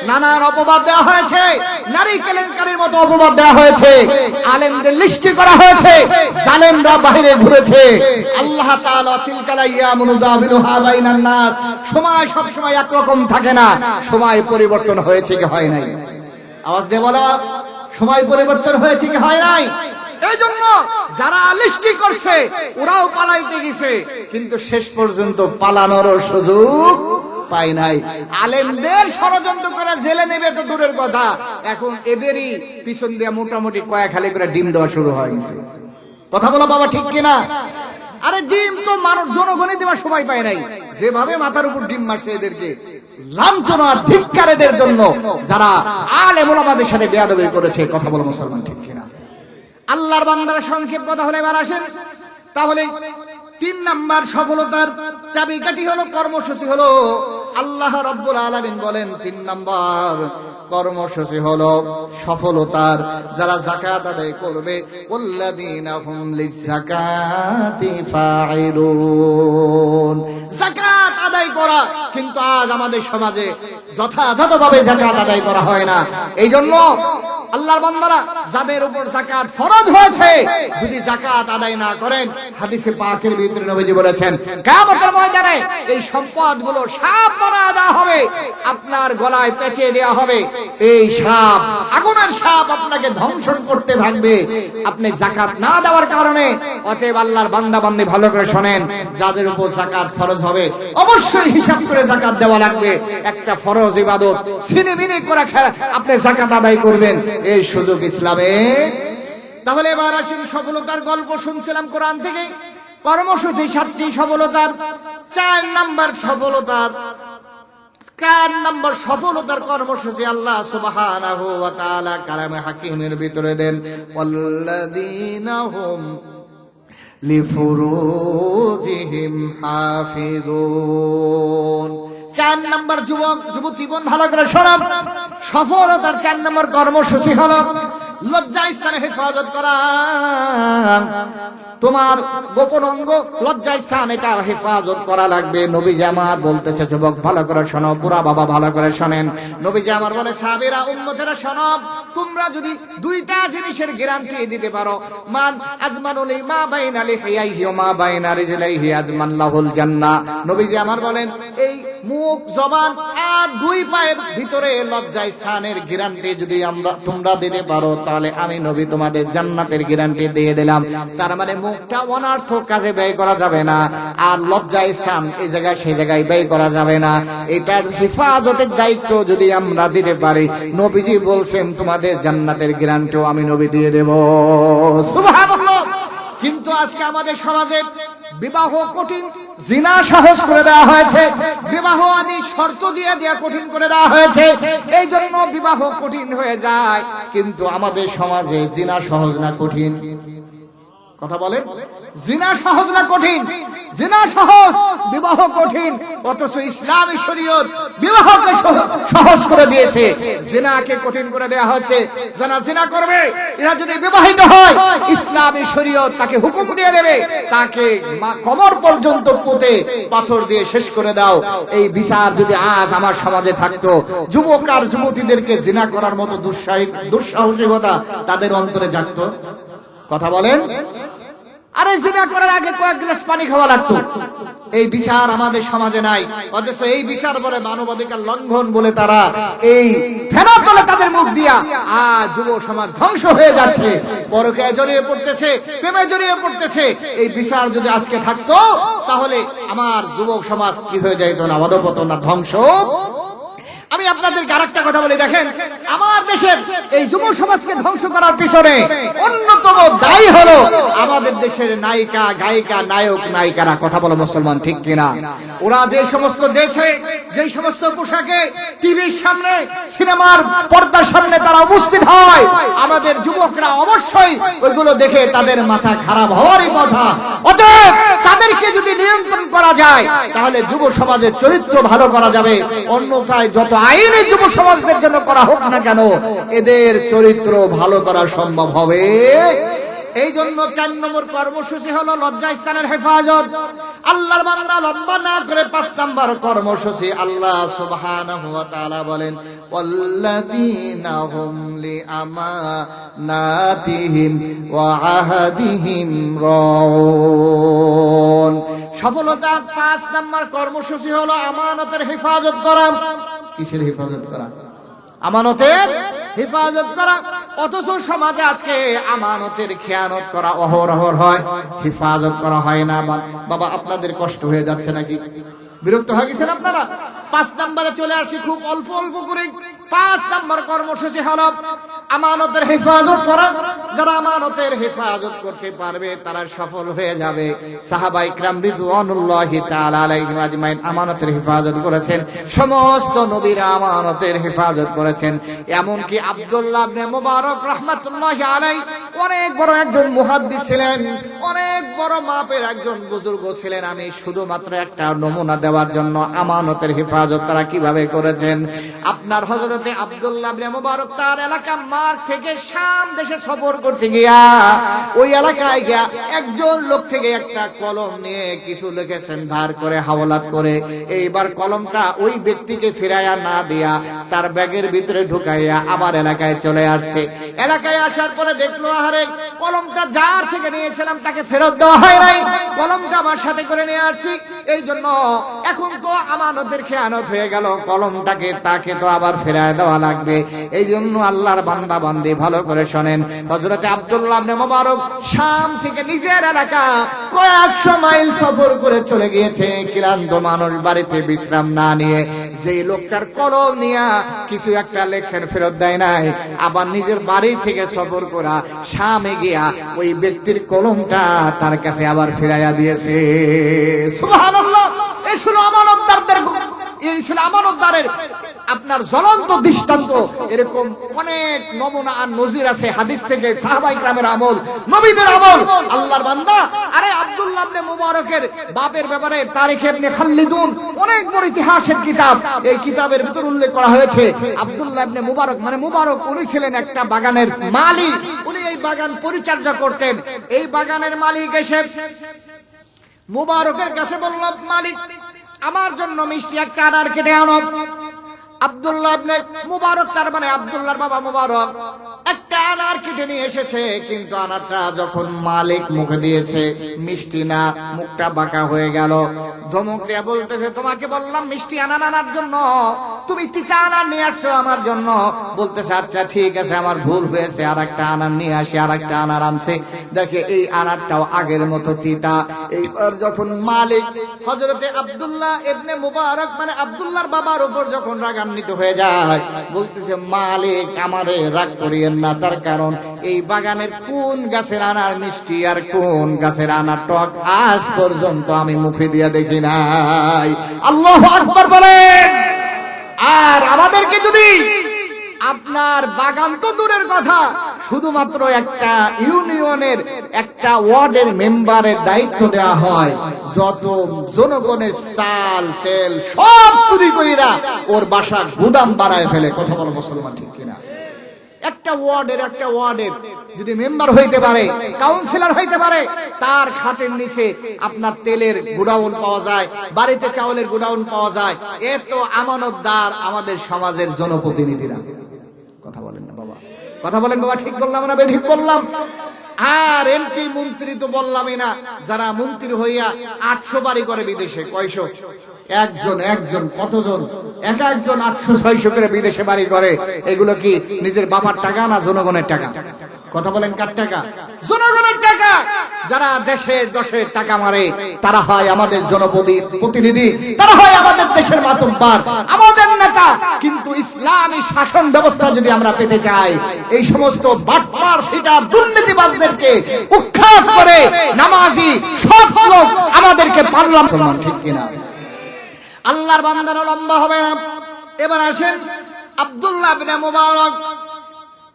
নানান অপবাদ দেওয়া হয়েছে, নারী কেলেঙ্কারির মতো অপবাদ দেওয়া হয়েছে, আলেমদের লিস্টি করা হয়েছে, জালেমরা বাইরে ঘুরেছে। আল্লাহ তাআলা তিলকাল আইয়ামু নুদাবিলুহা বাইনান নাস, সময় সব সময় একরকম থাকে না, সময় পরিবর্তন হয়েছে কি হয় নাই? আওয়াজ দিয়ে বলো, সময় পরিবর্তন হয়েছে কি হয় নাই? এই জন্য যারা লিস্টি করছে ওরাও পালাইতে গেছে, কিন্তু শেষ পর্যন্ত পালানোর সুযোগ পাই নাই। আলেমদের ষড়যন্ত্র করে জেলে নেবে তো দূরের কথা, এখন এদেরই পিছন দিয়ে মোটামুটি কয়েক খালি করে ডিম দেওয়া শুরু হয়ে গেছে। কথা বলো বাবা ঠিক কিনা? আরে ডিম তো মানুষ জনগণই দেওয়ার সময় পায় নাই, যেভাবে মাথার উপর ডিম মারছে এদেরকে লাঞ্ছনা আর ধিক্কারীদের জন্য যারা আলেম ওলামাদের সাথে বেয়াদবি করেছে। কথা বলো মুসলমান ঠিক কিনা? আল্লাহর বান্দারা সংক্ষেপ কথা হলে এবার আসেন। তাহলে 3 নাম্বার সফলতার চাবিকাঠি হলো কর্মসূচি হলো আল্লাহ রাব্বুল আলামিন বলেন 3 নাম্বার কর্মসূচি হলো সফলতার যারা যাকাত আদায় করবে ওয়াল্লাযীনা হুম লিযাকাতি ফাঈলুন। যাকাত আদায় করা, কিন্তু আজ আমাদের সমাজে যথাযথভাবে যাকাত আদায় করা হয় না। এই জন্য আল্লাহর বান্দারা যাদের উপর যাকাত ফরজ হয়েছে যদি যাকাত আদায় না করেন, হাদিসে পাকের ভিতরে নবীজি বলেছেন কিয়ামতের ময়দানে এই সম্পদগুলো সাপ বানায় দেওয়া হবে, আপনার গলায় পেঁচিয়ে দেওয়া হবে। এই সাপ, আগুনের সাপ আপনাকে ধ্বংস করতে থাকবে আপনি যাকাত না দেওয়ার কারণে। অতএব আল্লাহর বান্দা বান্দি ভালো করে শুনেন, যাদের উপর যাকাত ফরজ হবে অবশ্যই হিসাব করে যাকাত দেওয়া লাগবে। একটা ফরজ ইবাদত ছিনিমিনি করে আপনি যাকাত আদায় করবেন, এই সুযোগ ইসলামে। তাহলে এবার আসেন সফলতার গল্প শুনছিলাম কোরআন থেকে। কর্মসূচি 7টি সফলতার। 4 নাম্বার সফলতার কর্মসূচি আল্লাহ সুবহানাহু ওয়া তাআলা কালামে হাকিমের ভিতরে দেন ওয়াল্লাযীনা হুম লিফুরুজিহিম হাফিজুন। 4 নাম্বার যুবতী বোন ভালো করে শোনো, সফলতার 4 নাম্বার কর্মসূচি হলো লজ্জা স্থানে হেফাজত করা। তোমার গোপন অঙ্গ লজ্জা স্থান, এটার হেফাজত করা লাগবে। নবীজি আমার বলতেছে যুবক ভালো করে শোনো, বুড়া বাবা ভালো করে শোনেন। নবীজি আমার বলে সাহাবীরা উম্মতেরা শোনো, তোমরা যদি 2টা জিনিসের গ্যারান্টি দিতে পারো, মান আজমানুলি মা বাইনা লিহিয়াইহি ওয়া মা বাইনা রিজলাইহি আজমান লাহুল জান্নাহ। নবীজি আমার বলেন এই মুখ, জবান আর 2 পায়ের ভিতরে লজ্জা স্থানের গ্যারান্টি যদি তোমরা দিতে পারো, তাহলে আমি নবী তোমাদের জান্নাতের গ্যারান্টি দিয়ে দিলাম। তার মানে মুখটা অনার্থ কাজে ব্যয় করা যাবে না, আর লজ্জা স্থান এই জায়গায় সেই জায়গায় ব্যয় করা যাবে না। এটার হেফাজতের দায়িত্ব যদি আমরা দিতে পারি, নবীজি বলছেন তোমাদের জান্নাতের গ্যারান্টিও আমি নবী দিয়ে দেব। সুবহানাল্লাহ। কিন্তু আজকে আমাদের সমাজে বিবাহ কঠিন, জিনা সহজ করে দেওয়া হয়েছে, বিবাহ আদি শর্ত দিয়ে দেওয়া কঠিন করে দেওয়া হয়েছে। এই জন্য বিবাহ কঠিন হয়ে যায়। কিন্তু আমাদের সমাজে জিনা সহজ না কঠিন? কথা বলেন, জিনা সহজ না কঠিন? জিনা সহজ, বিবাহ কঠিন, অথচ ইসলামী শরীয়ত বিবাহকে সহজ করে দিয়েছে, জিনাকে কঠিন করে দেওয়া হয়েছে। যারা জিনা করবে এরা যদি বিবাহিত হয়, ইসলামী শরীয়ত তাকে হুকুম দিয়ে দেবে, তাকে কোমর পর্যন্ত পুঁতে পাথর দিয়ে শেষ করে দাও। এই বিচার যদি আজ আমার সমাজে থাকতো, যুবক আর যুবতীদেরকে জিনা করার মতো দুঃসাহসিকতা তাদের অন্তরে জাগতো? কথা বলেন। আরে জিনা করার আগে কয়েক গ্লাস পানি খাওয়া লাগতো। এই বিচার আমাদের সমাজে নাই, অথচ এই বিচার বলে মানবাধিকার লঙ্ঘন বলে তারা এই ফেনা তোলে তাদের মুখ দিয়া। আজ যুব সমাজ ধ্বংস হয়ে যাচ্ছে, পরকীয়ায় জড়িয়ে পড়তেছে, প্রেমে জড়িয়ে পড়তেছে। এই বিচার যদি আজকে থাকতো, তাহলে আমার যুবক সমাজ কি হয়ে যেত না, অধঃপতন না ধ্বংস। আমি আপনাদেরকে আরেকটা কথা বলি, দেখেন আমার দেশের এই যুব সমাজকে ধ্বংস করার পিছনে অন্যতম দায়ী হলো আমাদের দেশের নায়িকা, গায়িকা, নায়ক, নায়িকারা। কথা বলো মুসলমান, ঠিক কিনা? ওরা যে সমস্ত দেশে, যে সমস্ত পোশাকে টিভির সামনে, সিনেমার পর্দার সামনে তারা উপস্থিত হয়, আমাদের যুবকরা অবশ্যই ওইগুলো দেখে তাদের মাথা খারাপ হওয়ারই কথা। অতএব তাদেরকে যদি নিয়ন্ত্রণ করা যায়, তাহলে যুব সমাজের চরিত্র ভালো করা যাবে। অন্যথায় যত আইনি যুব সমাজদের জন্য করা হোক না কেন, এদের চরিত্র ভালো করা সম্ভব হবে। এই জন্য 4 নম্বর কর্মসূচি হলো লজ্জাস্থানের হেফাজত। আল্লাহর বান্দা লম্বা না করে 5 নম্বর কর্মসূচি আল্লাহ সুবহানাহু ওয়া তাআলা বলেন, ওয়াল্লাযীনা হুম লিআমানাতিহিম ওয়া আহাদিহিম রাউন। সফলতার 5 নম্বর কর্মসূচি হলো আমানতের হেফাজত করা। কিসের হেফাজত করা? আমানতের হেফাজত করা। অথচ সমাজে আজকে আমানতের খেয়ানত করা অহরহ হয়, হেফাজত করা হয় না। বাবা আপনাদের কষ্ট হয়ে যাচ্ছে নাকি? বিরক্ত হয়ে গেছেন আপনারা? 5 নম্বরে চলে আসি খুব অল্প অল্প করে। 5 নম্বর কর্মসূচি হলো আমানতের হেফাজত করা। যারা আমানতের হেফাজত করতে পারবে তারা সফল হয়ে যাবে। সাহাবায়ে কিরাম রিদওয়ানুল্লাহি তাআলা আলাইহিম আজমাইন আমানতের হেফাজত করেছেন। সমস্ত নবীরা আমানতের হেফাজত করেছেন। এমনকি আব্দুল্লাহ ইবনে মুবারক রাহমাতুল্লাহি আলাইহি অনেক বড় একজন মুহাদ্দিস ছিলেন, অনেক বড় মাপের একজন বুজুর্গ ছিলেন। আমি শুধুমাত্র একটা নমুনা দেওয়ার জন্য আমানতের হেফাজত তারা কিভাবে করেছেন। আপনার হযরতে আব্দুল্লাহ ইবনে মুবারক তার এলাকা মার থেকে শাম দেশে সফর করতে গিয়া ওই এলাকায় গিয়া একজন লোক থেকে একটা কলম নিয়ে কিছু লিখেছেন ধার করে, হাওলাত করে। এইবার কলমটা ওই ব্যক্তিকে ফিরাইয়া না দিয়া তার ব্যাগের ভিতরে ঢুকাইয়া আবার এলাকায় চলে আসছে। এলাকায় আসার পরে দেখলো, আরে কলমটা যার থেকে নিয়েছিলাম তাকে ফেরত দেওয়া হয় নাই, কলমটা আমার সাথে করে নিয়ে আসছি। এই জন্য এখন তো আমানতের খেয়ানত হয়ে গেল, কলমটাকে তাকে তো আবার ফেরায় দেওয়া লাগবে। এই জন্য আল্লাহর বান্দা বান্দি ভালো করে শোনেন, হযরতে আব্দুল্লাহ ইবনে মুবারক শাম থেকে নিজের এলাকা কয়েকশো মাইল সফর করে চলে গিয়েছে। ক্লান্ত মানুষ বাড়িতে বিশ্রাম না নিয়ে যে লোকটার কলম নিয়ে কিছু একটা লেখছেন ফেরত দেয় নাই, আবার নিজের বাড়ি থেকে সফর করা শামে গিয়া ওই ব্যক্তির কলমটা তার কাছে আবার ফিরাইয়া দিয়েছে। সুবহানাল্লাহ। এই ছিল আমানতদারদের, এই ছিল আমানতদারের আপনার জ্বলন্ত দৃষ্টান্ত। এরকম অনেক নমুনা আর নজির আছে হাদিস থেকে, সাহাবায়ে কিরামের আমল, নবীদের আমল। আল্লাহর বান্দা, আরে আব্দুল্লাহ ইবনে মুবারকের বাপের ব্যাপারে তারিখ ইবনে খালদুন অনেক বড় ইতিহাসের কিতাব, এই কিতাবের ভিতর উল্লেখ করা হয়েছে আব্দুল্লাহ ইবনে মুবারক মানে মুবারক উনি ছিলেন একটা বাগানের মালিক। উনি এই বাগান পরিচর্যা করতেন। এই বাগানের মালিক এসে মুবারকের কাছে বলল, মালিক আমার জন্য মিষ্টি একটা আনার কেটে আনো। আব্দুল্লাহ ইবনে মুবারক তার মানে আব্দুল্লাহর বাবা মুবারক একটা আনার কেটে নিয়ে এসেছে, কিন্তু আনারটা যখন মালিক মুখে দিয়েছে মিষ্টি না, মুখটা বাঁকা হয়ে গেল। ধমক দিয়ে বলতেছে, তোমাকে বললাম মিষ্টি আনার আনার জন্য, তুমি তিতা আনার নিয়ে আসছো আমার জন্য। বলতেছে আচ্ছা ঠিক আছে, আমার ভুল হয়েছে, আর একটা আনার নিয়ে আসি। আর একটা আনার আনছে, দেখে এই আনারটাও আগের মতো তিতা। এইবার যখন মালিক হযরতে আব্দুল্লাহ ইবনে মুবারক মানে আব্দুল্লাহর বাবার উপর যখন রাগান্বিত হয়ে যায়, বলতেছে মালিক আমারে রাগ করিয়েন না, তার কারণ এই বাগানের কোন গাছের আনার মিষ্টি আর কোন গাছের আনার টক আজ পর্যন্ত আমি মুখে দিয়ে দেখি নাই। আল্লাহু আকবার বলেন। আর আমাদেরকে যদি আপনার বাগান তো দূরের কথা, শুধুমাত্র একটা ইউনিয়নের একটা ওয়ার্ডের মেম্বারের দায়িত্ব দেওয়া হয়, যত জনগণের চাল তেল সব চুরি কইরা ওর বাসা গুদাম বানায় ফেলে। কথা বলো মুসলমান, ঠিক কিনা? একটা ওয়ার্ডের যদি মেম্বার হইতে পারে, কাউন্সিলর হইতে পারে, তার খাটের নিচে আপনার তেলের গোডাউন পাওয়া যায়, বাড়িতে চাউলের গোডাউন পাওয়া যায়। এর তো আমানতদার আমাদের সমাজের জনপ্রতিনিধিরা। কথা বলেন না বাবা, কথা বলেন বাবা, ঠিক বললাম না ঠিক বললাম? আর এমপি মন্ত্রী তো বললামই না, যারা মন্ত্রী হইয়া 800 বাড়ি করে বিদেশে। কয়শো? একজন কতজন? একজন 800-600 করে বিদেশে বাড়ি করে। এগুলো কি নিজের বাবার টাকা না জনগণের টাকা? কথা বলেন, কার টাকা? জনগণের টাকা। যারা দেশের দশের টাকা মারে তারা হয় আমাদের জনপ্রতিনিধি, তারা হয় আমাদের দেশের মাতব্বর, আমাদের নেতা। কিন্তু ইসলামী শাসন ব্যবস্থা যদি আমরা পেতে চাই, এই সমস্ত বাটপার সিটার দুর্নীতিবাজদেরকে উৎখাত করে নামাজি সৎ লোক আমাদেরকে পারলাম। ঠিক কিনা? আল্লাহর বান্দারা লম্বা হবে না। এবার আসেন আব্দুল্লাহ ইবনে মুবারক।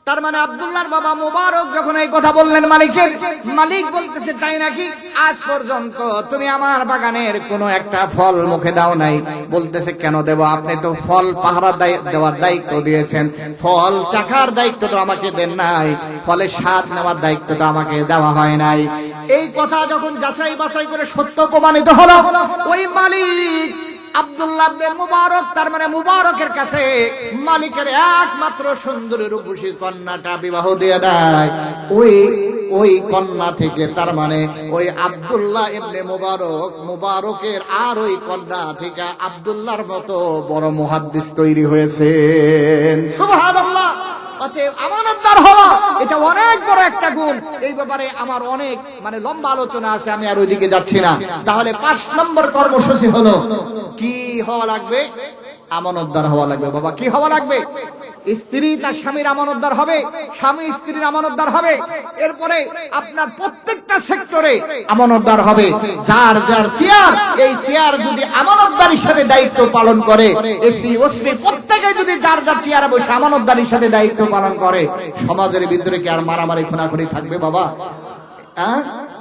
তার মানে আব্দুল্লাহর বাবা মুবারক যখন এই কথা বললেন মালিকের, মালিক বলতেছে তাই নাকি? আজ পর্যন্ত তুমি আমার বাগানের কোনো একটা ফল মুখে দাও নাই। বলতেছে কেন দেব? আপনি তো ফল পাহারা দেওয়ার দায়িত্ব দিয়েছেন, ফল চাখার দায়িত্ব তো আমাকে দেন নাই, ফলের স্বাদ নেওয়ার দায়িত্ব তো আমাকে দেওয়া হয় নাই। এই কথা যখন যাচাই বাছাই করে সত্য প্রমাণিত হলো, ওই মালিক আব্দুল্লাহ ইবনে মুবারক, তার মানে মুবারকের কাছে মালিকের একমাত্র সুন্দরী রূপসী কন্যাটা বিবাহ দিয়ে দেয়। ওই কন্যা থেকে, তার মানে ওই আব্দুল্লাহ ইবনে মুবারকের আর ওই কন্যা থেকে আব্দুল্লাহর মতো বড় মুহাদ্দিস তৈরি হয়েছে। সুবহানাল্লাহ। অতএব আমানতদার হওয়া এটা অনেক বড় একটা গুণ। এই ব্যাপারে আমার অনেক লম্বা আলোচনা আছে, আমি আর ওইদিকে যাচ্ছি না। তাহলে 5 নম্বর কর্মসূচি হলো কি হওয়া লাগবে? আমানতদার হওয়া লাগবে। বাবা, কি হওয়া লাগবে? স্ত্রী তার স্বামীর আমানতদার হবে, স্বামী স্ত্রীর আমানতদার হবে। এরপরে আপনার প্রত্যেকটা সেক্টরে আমানতদার হবে। যার যার চেয়ার, এই চেয়ার যদি আমানতদারির সাথে দায়িত্ব পালন করে, এসি ওসপি প্রত্যেকে যদি যার যার চেয়ারে বসে আমানতদারির সাথে দায়িত্ব পালন করে, সমাজের ভিতরে কি আর মারামারি খুনাখুনি থাকবে বাবা?